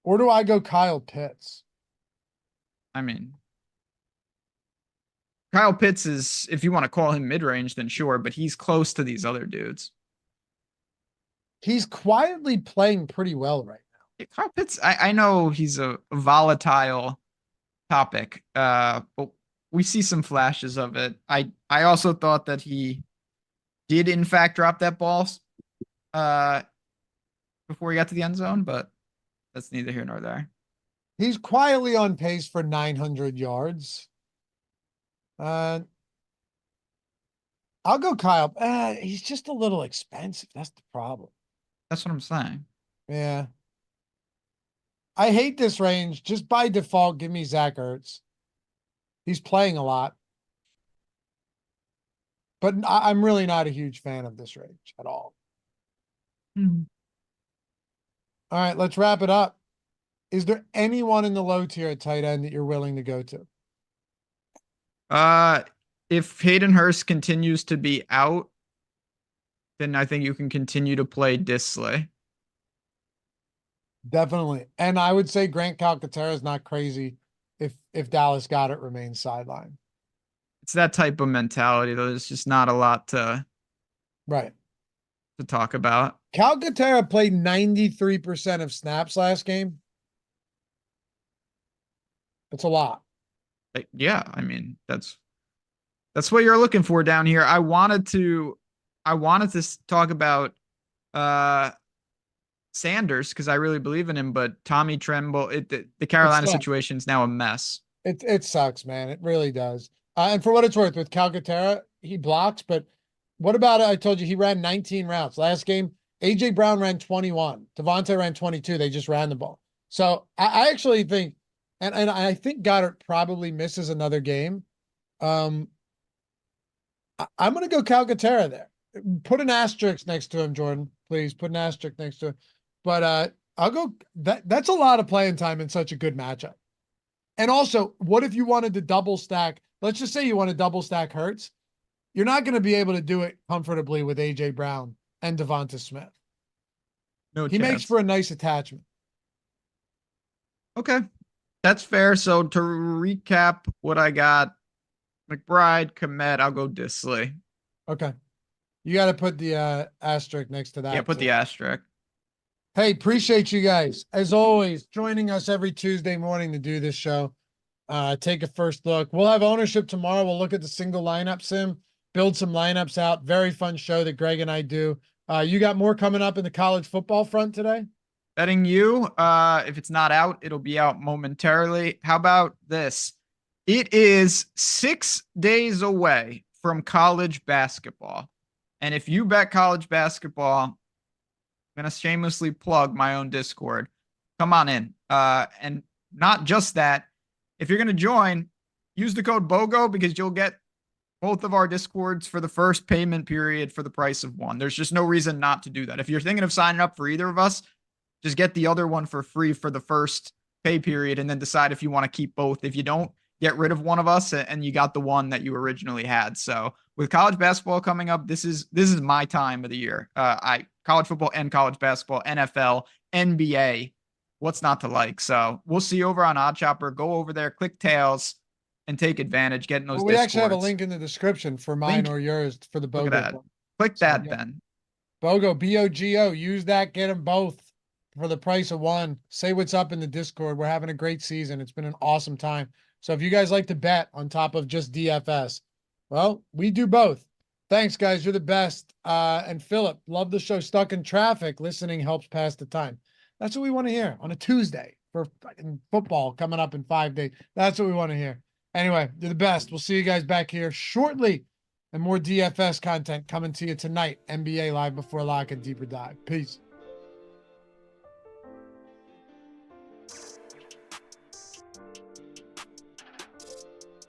Or do I go Kyle Pitts? I mean, Kyle Pitts is, if you want to call him mid-range, then sure, but he's close to these other dudes. He's quietly playing pretty well right now. Yeah, Kyle Pitts, I know he's a volatile topic, but we see some flashes of it. I also thought that he did in fact drop that ball before he got to the end zone, but that's neither here nor there. He's quietly on pace for 900 yards. I'll go Kyle. He's just a little expensive. That's the problem. That's what I'm saying. Yeah. I hate this range. Just by default, give me Zach Ertz. He's playing a lot. But I'm really not a huge fan of this range at all. Hmm. All right, let's wrap it up. Is there anyone in the low tier at tight end that you're willing to go to? If Hayden Hurst continues to be out, then I think you can continue to play Disley. Definitely. And I would say Grant Calcaterra is not crazy if Dallas Goedert remains sidelined. It's that type of mentality, though. There's just not a lot to talk about. Calcaterra played 93% of snaps last game. It's a lot. Yeah, I mean, that's what you're looking for down here. I wanted to talk about uh Sanders because I really believe in him, but Tommy Tremble, the It Carolina sucks. situation is now a mess. It sucks, man. It really does. And for what it's worth, with Calcaterra, he blocks, but what about I told you he ran 19 routes. Last game, AJ Brown ran 21. Devontae ran 22. They just ran the ball. So I actually think, and I think Goddard probably misses another game. I'm gonna go Calcaterra there. Put an asterisk next to him, Jordan. Please put an asterisk next to him. But I'll go that's a lot of playing time in such a good matchup. And also, what if you wanted to double stack? Let's just say you want to double stack Hurts. You're not going to be able to do it comfortably with AJ Brown and Devonta Smith. No He makes chance. for a nice attachment. Okay, that's fair. So to recap what I got, McBride, Komet, I'll go Disley. Okay. You got to put the asterisk next to that. Yeah, put too. the asterisk. Hey, appreciate you guys, as always, joining us every Tuesday morning to do this show. Take a first look. We'll have ownership tomorrow. We'll look at the single lineup sim, build some lineups out. Very fun show that Greg and I do. You got more coming up in the college football front today? Betting you, if it's not out, it'll be out momentarily. How about this? It is 6 days away from college basketball. And if you bet college basketball, I'm going to shamelessly plug my own Discord. Come on in. And not just that, if you're going to join, use the code BOGO because you'll get both of our Discords for the first payment period for the price of one. There's just no reason not to do that. If you're thinking of signing up for either of us, just get the other one for free for the first pay period and then decide if you want to keep both. If you don't, get rid of one of us and you got the one that you originally had. So with college basketball coming up, this is my time of the year. College football and college basketball, NFL, NBA, what's not to like? So we'll see you over on Odd Chopper. Go over there, click tails, and take advantage. Getting those. Well, we actually have a Discords. link in the description for mine or yours for the Look BOGO. at that. Click that yeah. then. BOGO, BOGO. Use that. Get them both for the price of one. Say what's up in the Discord. We're having a great season. It's been an awesome time. So if you guys like to bet on top of just DFS, well, we do both. Thanks, guys. You're the best. And Philip, love the show. Stuck in traffic. Listening helps pass the time. That's what we want to hear on a Tuesday for football coming up in 5 days. That's what we want to hear. Anyway, you're the best. We'll see you guys back here shortly and more DFS content coming to you tonight. NBA Live Before Lock and Deeper Dive. Peace.